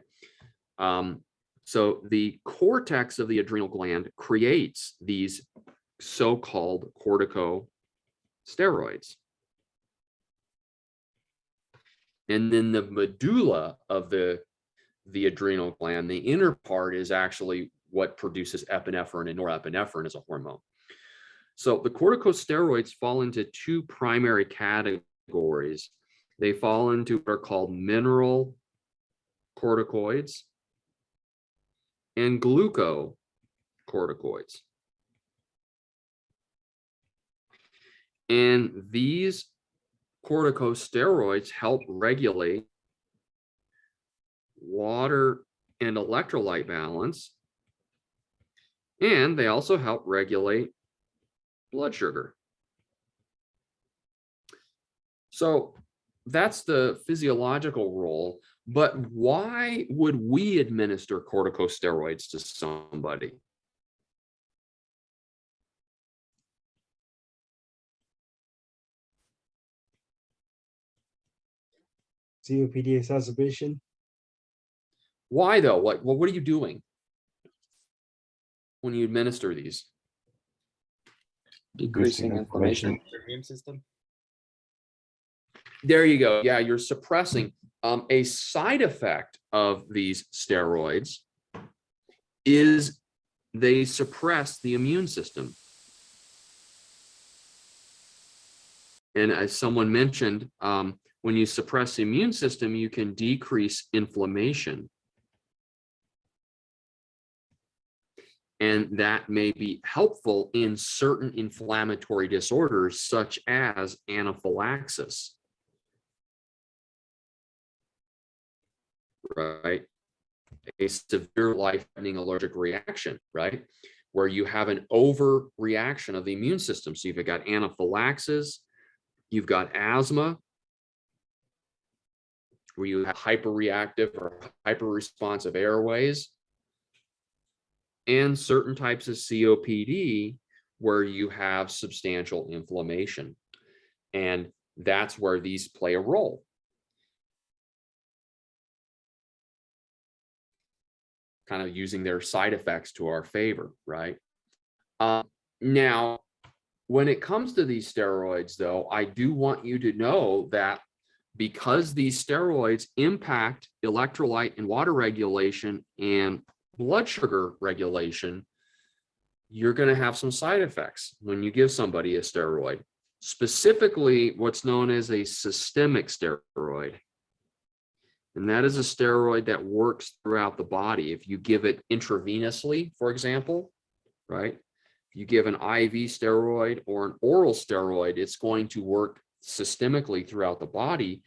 So the cortex of the adrenal gland creates these so-called corticosteroids. And then the medulla of the adrenal gland, the inner part, is actually what produces epinephrine and norepinephrine as a hormone. So the corticosteroids fall into two primary categories. They fall into what are called mineral corticoids and glucocorticoids. And these corticosteroids help regulate water and electrolyte balance, and they also help regulate blood sugar. So that's the physiological role, but why would we administer corticosteroids to somebody? COPD exacerbation. Why though? What are you doing when you administer these? Decreasing inflammation. Immune system. There you go. Yeah, you're suppressing. A side effect of these steroids is they suppress the immune system. And as someone mentioned, when you suppress the immune system, you can decrease inflammation. And that may be helpful in certain inflammatory disorders, such as anaphylaxis. Right? A severe life-threatening allergic reaction, right? Where you have an overreaction of the immune system. So you've got anaphylaxis, you've got asthma, where you have hyperreactive or hyperresponsive airways, and certain types of COPD where you have substantial inflammation. And that's where these play a role. Kind of using their side effects to our favor, right? Now, when it comes to these steroids, though, I do want you to know that because these steroids impact electrolyte and water regulation and blood sugar regulation, you're going to have some side effects when you give somebody a steroid, specifically what's known as a systemic steroid. And that is a steroid that works throughout the body. If you give it intravenously, for example, right? If you give an IV steroid or an oral steroid, it's going to work systemically throughout the body.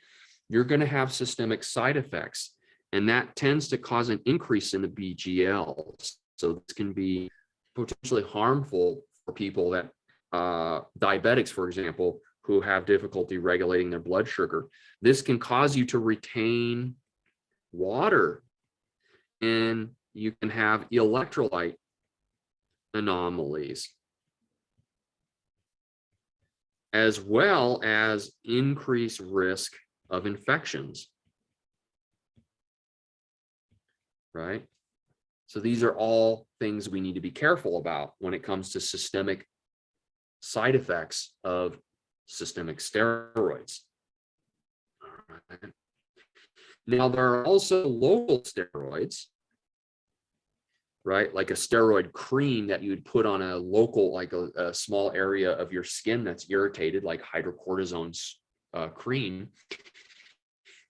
You're going to have systemic side effects, and that tends to cause an increase in the BGLs. So this can be potentially harmful for people that, diabetics, for example, who have difficulty regulating their blood sugar. This can cause you to retain water, and you can have electrolyte anomalies, as well as increased risk of infections, right? So these are all things we need to be careful about when it comes to systemic side effects of systemic steroids. All right. Now, there are also local steroids, right? Like a steroid cream that you would put on a local, like a small area of your skin that's irritated, like hydrocortisone cream.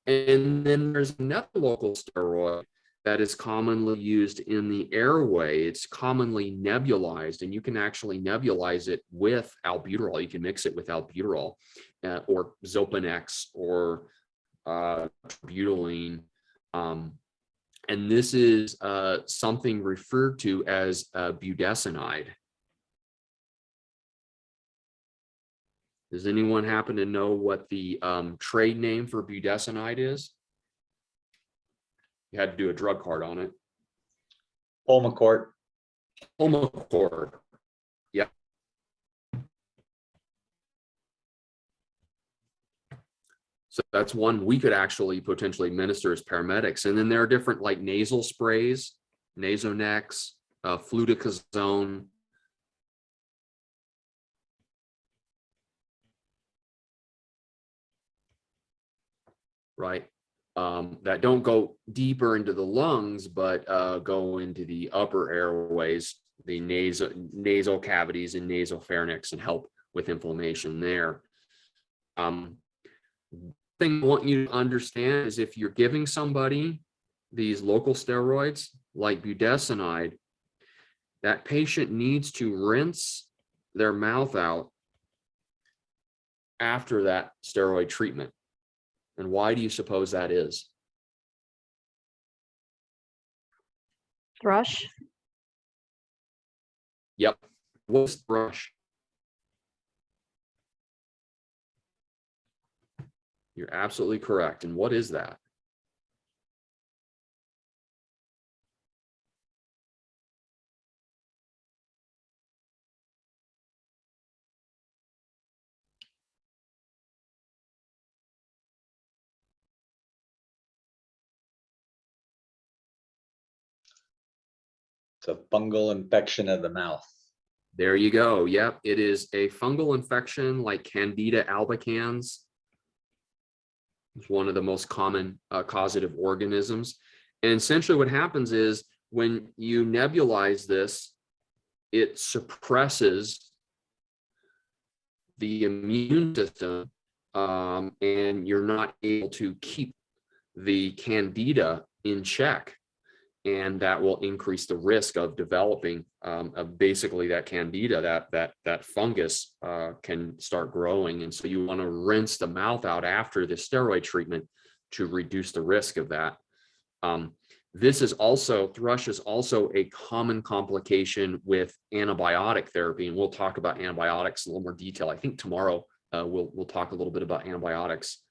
And then there's another local steroid that is commonly used in the airway. It's commonly nebulized, and you can actually nebulize it with albuterol. You can mix it with albuterol or Zopanex or butylene. And this is something referred to as budesonide. Does anyone happen to know what the trade name for budesonide is? You had to do a drug card on it. Pulmicort. Pulmicort. Yep. So that's one we could actually potentially administer as paramedics. And then there are different like nasal sprays, Nasonex, fluticasone. Right. That don't go deeper into the lungs, but go into the upper airways, the nasal cavities and nasopharynx, and help with inflammation there. Thing I want you to understand is if you're giving somebody these local steroids like budesonide, that patient needs to rinse their mouth out after that steroid treatment. And why do you suppose that is? Thrush. Yep. What's thrush? You're absolutely correct. And what is that? It's a fungal infection of the mouth. There you go. Yep. It is a fungal infection like Candida albicans. It's one of the most common causative organisms. And essentially what happens is when you nebulize this, it suppresses the immune system, and you're not able to keep the Candida in check. And that will increase the risk of developing basically that Candida, that fungus can start growing. And so you want to rinse the mouth out after the steroid treatment to reduce the risk of that. Thrush is also a common complication with antibiotic therapy. And we'll talk about antibiotics in a little more detail. I think tomorrow we'll talk a little bit about antibiotics.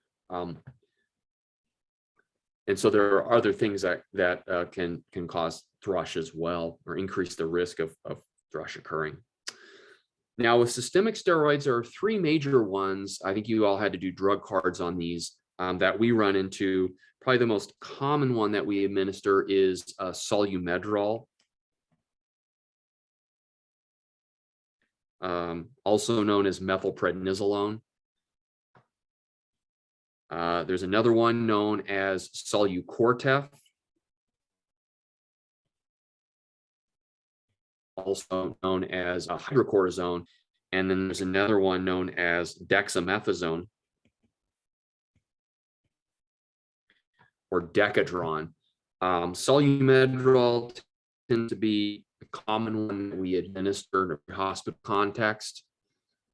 And so there are other things that can cause thrush as well, or increase the risk of thrush occurring. Now with systemic steroids, there are three major ones. I think you all had to do drug cards on these that we run into. Probably the most common one that we administer is Solumedrol, also known as methylprednisolone. There's another one known as Solucortef, also known as hydrocortisone, and then there's another one known as dexamethasone or Decadron. Solumedrol tends to be a common one that we administer in a hospital context,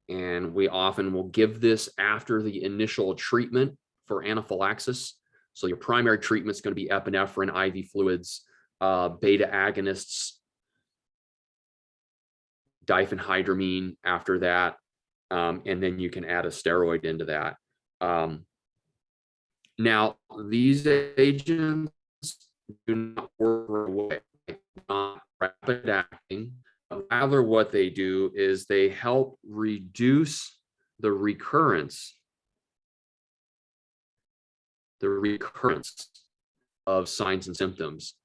and we often will give this after the initial treatment for anaphylaxis. So your primary treatment is going to be epinephrine, IV fluids, beta agonists, diphenhydramine after that, and then you can add a steroid into that. Now, these agents do not work right away, not rapid acting. Rather, what they do is they help reduce the recurrence of signs and symptoms.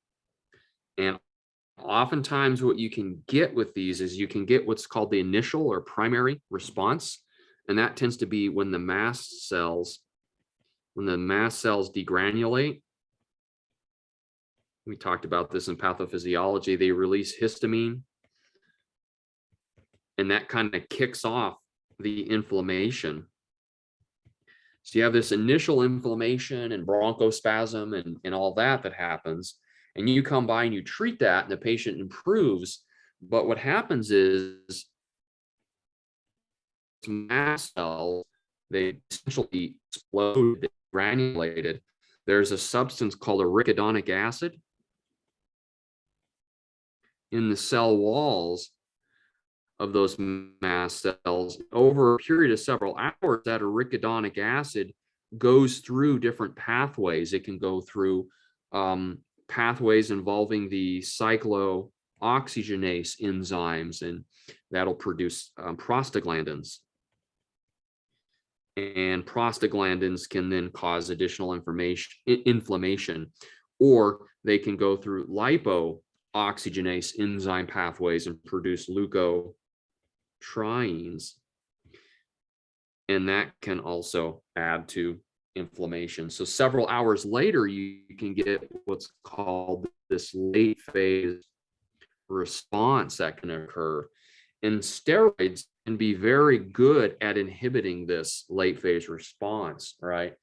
And oftentimes what you can get with these is you can get what's called the initial or primary response. And that tends to be when the mast cells degranulate. We talked about this in pathophysiology. They release histamine, and that kind of kicks off the inflammation. So you have this initial inflammation and bronchospasm and all that happens, and you come by and you treat that and the patient improves. But what happens is mast cells, they essentially explode, they granulated, there's a substance called Aridonic Acid in the cell walls of those mast cells. Over a period of several hours, that arachidonic acid goes through different pathways. It can go through pathways involving the cyclooxygenase enzymes, and that'll produce prostaglandins. And prostaglandins can then cause additional inflammation, or they can go through lipoxygenase enzyme pathways and produce leukotrienes, and that can also add to inflammation. So several hours later, you can get what's called this late phase response that can occur. And steroids can be very good at inhibiting this late phase response, right?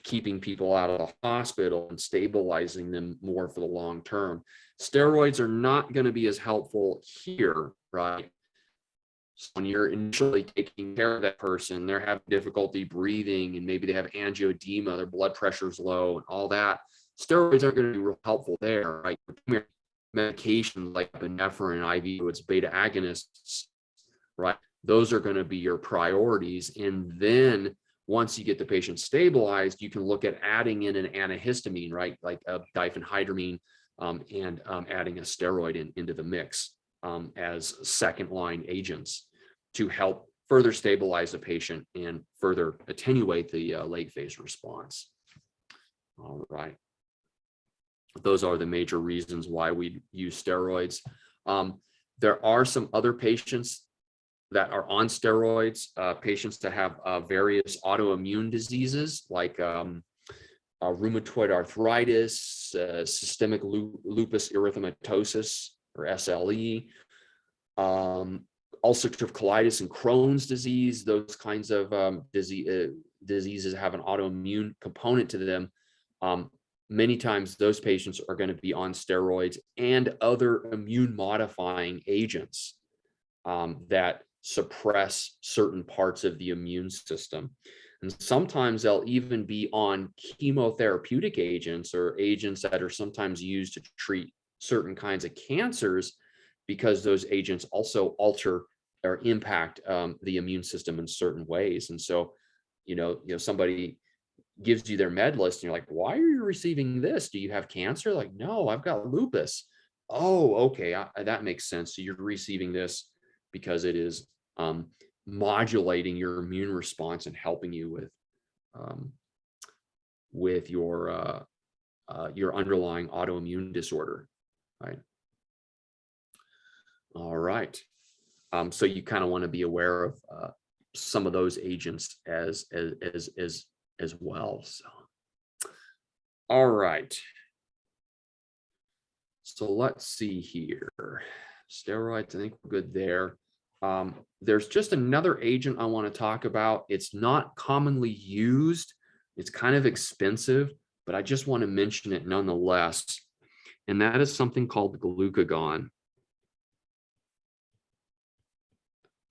Keeping people out of the hospital and stabilizing them more for the long term. Steroids are not going to be as helpful here, right? So when you're initially taking care of that person, they're having difficulty breathing and maybe they have angioedema, their blood pressure's low and all that. Steroids aren't going to be real helpful there, right? Medications like epinephrine and IV fluids, beta agonists, right? Those are going to be your priorities. And then once you get the patient stabilized, you can look at adding in an antihistamine, right? Like a diphenhydramine, and adding a steroid into the mix as second line agents to help further stabilize the patient and further attenuate the late phase response. All right. Those are the major reasons why we use steroids. There are some other patients that are on steroids, patients that have various autoimmune diseases like rheumatoid arthritis, systemic lupus erythematosus, or SLE, ulcerative colitis and Crohn's disease. Those kinds of diseases have an autoimmune component to them. Many times those patients are going to be on steroids and other immune modifying agents that suppress certain parts of the immune system. And sometimes they'll even be on chemotherapeutic agents or agents that are sometimes used to treat certain kinds of cancers, because those agents also alter or impact the immune system in certain ways. And so, somebody gives you their med list and you're like, why are you receiving this? Do you have cancer? Like, no, I've got lupus. Oh, okay, that makes sense. So you're receiving this because it is modulating your immune response and helping you with your underlying autoimmune disorder, right? All right. So you kind of want to be aware of some of those agents as well. So, all right. So let's see here. Steroids, I think we're good there. There's just another agent I want to talk about. It's not commonly used. It's kind of expensive, but I just want to mention it nonetheless. And that is something called glucagon.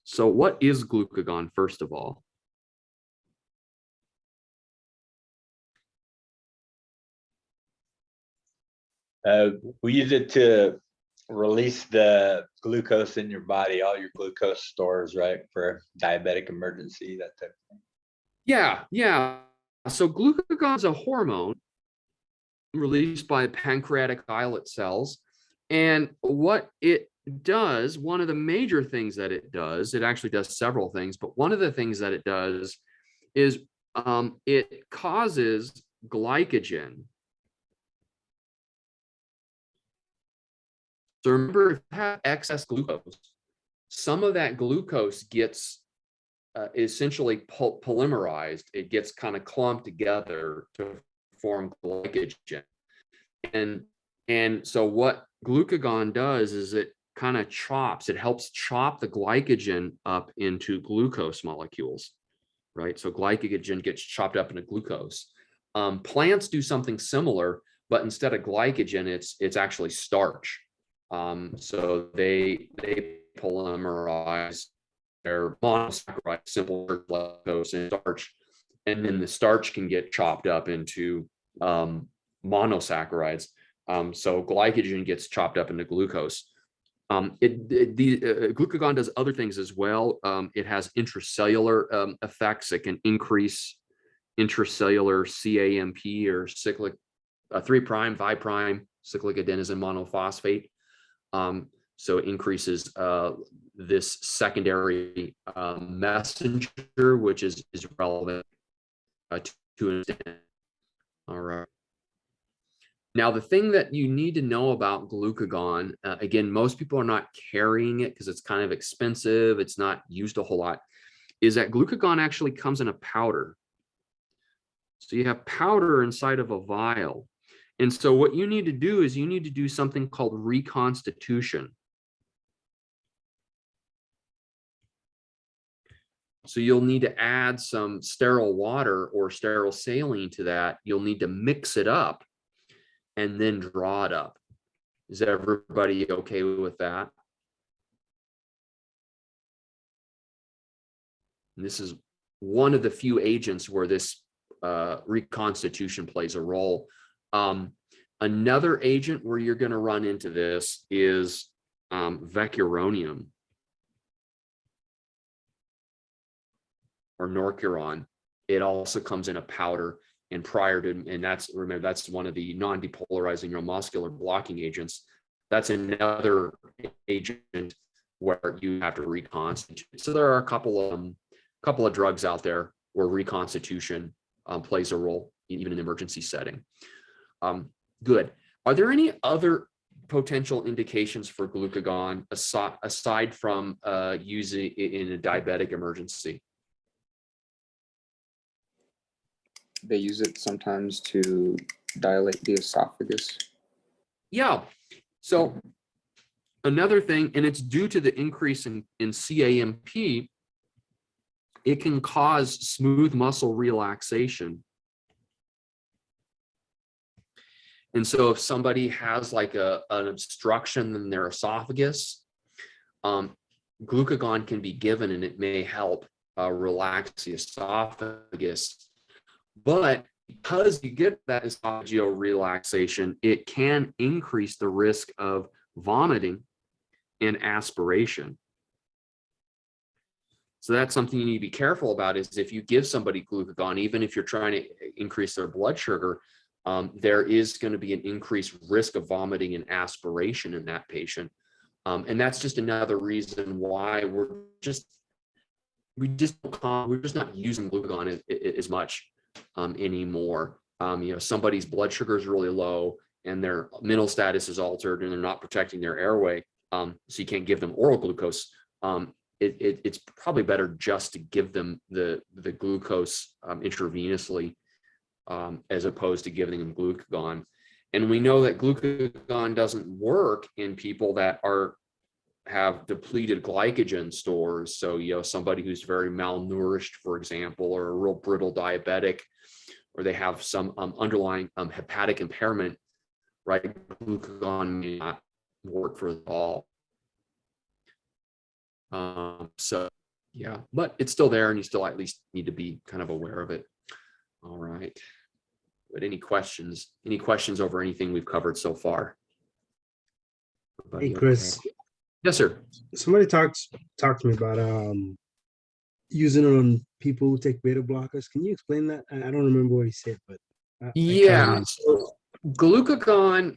So what is glucagon, first of all? We use it to release the glucose in your body, all your glucose stores, right? For diabetic emergency, that type of thing. Yeah. So glucagon is a hormone released by pancreatic islet cells. And what it does, one of the major things that it does, it actually does several things, but one of the things that it does is it causes glycogen. So remember, if you have excess glucose, some of that glucose gets essentially polymerized. It gets kind of clumped together to form glycogen. And so what glucagon does is it kind of helps chop the glycogen up into glucose molecules, right? So glycogen gets chopped up into glucose. Plants do something similar, but instead of glycogen, it's actually starch. So they polymerize their monosaccharide, simple glucose and starch and then the starch can get chopped up into monosaccharides. So glycogen gets chopped up into glucose. Glucagon does other things as well. It has intracellular effects. It can increase intracellular CAMP or cyclic 3', 5' cyclic adenosine monophosphate. So it increases this secondary messenger, which is relevant to an extent. All right. Now, the thing that you need to know about glucagon, again, most people are not carrying it because it's kind of expensive. It's not used a whole lot, is that glucagon actually comes in a powder. So you have powder inside of a vial. And so what you need to do is you need to do something called reconstitution. So you'll need to add some sterile water or sterile saline to that. You'll need to mix it up and then draw it up. Is everybody okay with that? And this is one of the few agents where this reconstitution plays a role. Another agent where you're going to run into this is vecuronium or norcuron. It also comes in a powder. And prior to, and that's, remember, that's one of the non-depolarizing neuromuscular blocking agents. That's another agent where you have to reconstitute. So there are a couple of drugs out there where reconstitution plays a role, even in an emergency setting. Good. Are there any other potential indications for glucagon aside from using it in a diabetic emergency? They use it sometimes to dilate the esophagus. Yeah. So another thing, and it's due to the increase in CAMP, it can cause smooth muscle relaxation. And so if somebody has like an obstruction in their esophagus, glucagon can be given and it may help relax the esophagus. But because you get that esophageal relaxation, it can increase the risk of vomiting and aspiration. So that's something you need to be careful about, is if you give somebody glucagon, even if you're trying to increase their blood sugar, there is going to be an increased risk of vomiting and aspiration in that patient. And that's just another reason why we're just not using glucagon as much anymore. Somebody's blood sugar is really low and their mental status is altered and they're not protecting their airway, so you can't give them oral glucose. It's probably better just to give them the glucose intravenously, as opposed to giving them glucagon. And we know that glucagon doesn't work in people that have depleted glycogen stores. So, somebody who's very malnourished, for example, or a real brittle diabetic, or they have some underlying hepatic impairment, right? Glucagon may not work for all. So, yeah, but it's still there and you still at least need to be kind of aware of it. All right. But any questions over anything we've covered so far? Hey, Chris. Okay? Yes, sir. Somebody talked to me about using it on people who take beta blockers. Can you explain that? I don't remember what he said, but yeah. So glucagon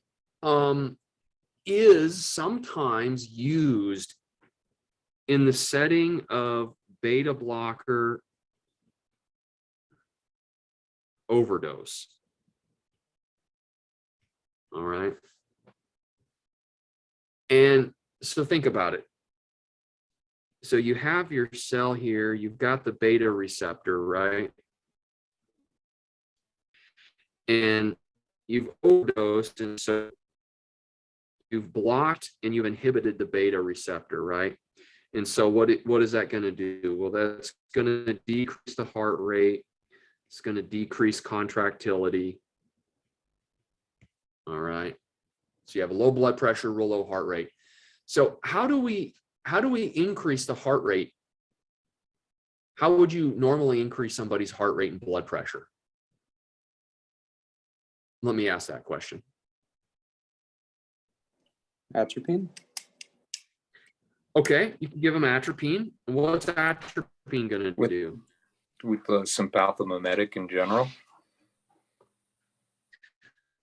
is sometimes used in the setting of beta blocker overdose. All right. And so think about it. So you have your cell here, you've got the beta receptor, right? And you've overdosed, and so you've blocked and you've inhibited the beta receptor, right? And so what is that going to do? Well, that's going to decrease the heart rate. It's going to decrease contractility. All right. So you have a low blood pressure, real low heart rate. So how do we increase the heart rate? How would you normally increase somebody's heart rate and blood pressure? Let me ask that question. Atropine? Okay, you can give them atropine. What's atropine going to do? With some pathomimetic in general.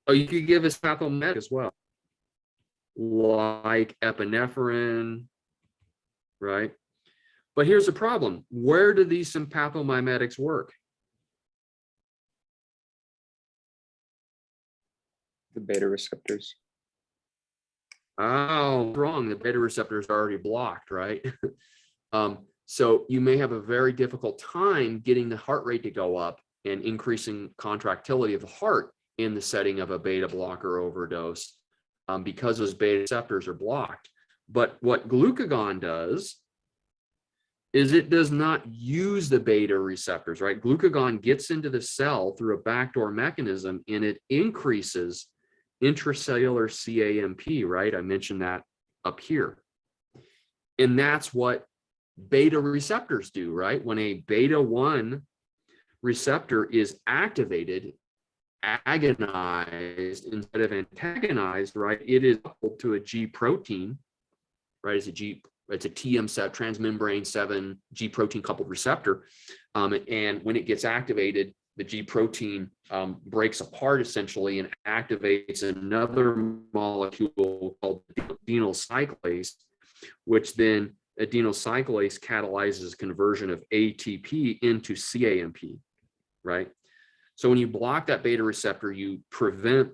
Oh, you could give a pathomimetic as well, like epinephrine, right? But here's the problem. Where do these sympathomimetics work? The beta receptors. Oh, wrong. The beta receptors are already blocked, right? So you may have a very difficult time getting the heart rate to go up and increasing contractility of the heart in the setting of a beta blocker overdose because those beta receptors are blocked. But what glucagon does is it does not use the beta receptors, right? Glucagon gets into the cell through a backdoor mechanism and it increases intracellular CAMP, right? I mentioned that up here. And that's what beta receptors do, right? When a beta 1 receptor is activated, agonized instead of antagonized, right? It is coupled to a G protein, right? It's a TM7 transmembrane 7 G protein coupled receptor. And when it gets activated, the G protein breaks apart essentially and activates another molecule called adenyl cyclase, which then adenyl cyclase catalyzes conversion of ATP into CAMP, right? So when you block that beta receptor, you prevent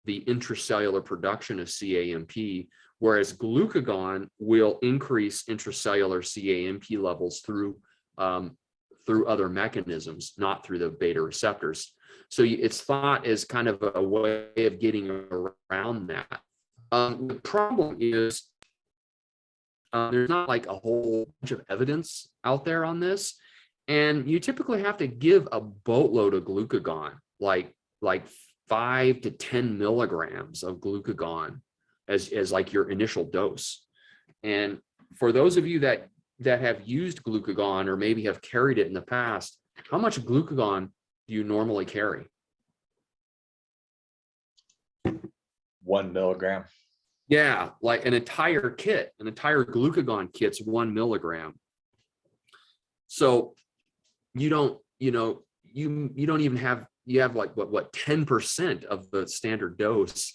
the intracellular production of CAMP, whereas glucagon will increase intracellular CAMP levels through other mechanisms, not through the beta receptors. So it's thought as kind of a way of getting around that. The problem is there's not like a whole bunch of evidence out there on this. And you typically have to give a boatload of glucagon, like 5 to 10 milligrams of glucagon as like your initial dose. And for those of you that have used glucagon or maybe have carried it in the past, how much glucagon do you normally carry? 1 milligram. Yeah, like an entire glucagon kit's 1 milligram. So you don't even have, you have like what 10% of the standard dose.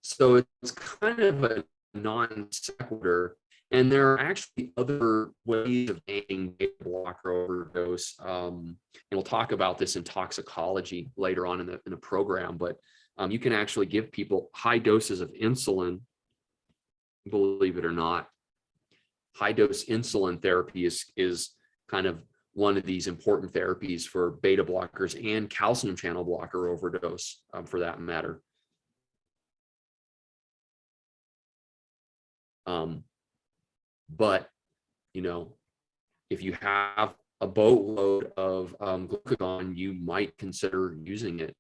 So it's kind of a non sequitur. And there are actually other ways of aiding beta blocker overdose. And we'll talk about this in toxicology later on in the program, but you can actually give people high doses of insulin, believe it or not. High dose insulin therapy is kind of one of these important therapies for beta blockers and calcium channel blocker overdose, for that matter. But, if you have a boatload of glucagon, you might consider using it,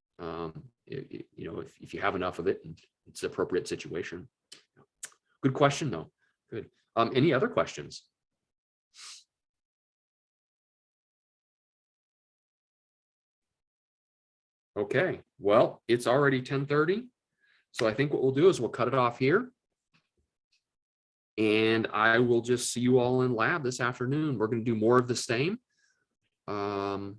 if you have enough of it and it's the appropriate situation. Good question, though. Good. Any other questions? Okay, well, it's already 10:30. So I think what we'll do is we'll cut it off here. And I will just see you all in lab this afternoon. We're going to do more of the same. Another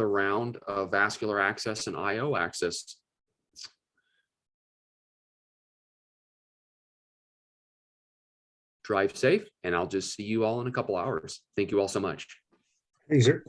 round of vascular access and IO access. Drive safe, and I'll just see you all in a couple hours. Thank you all so much. Thanks, sir.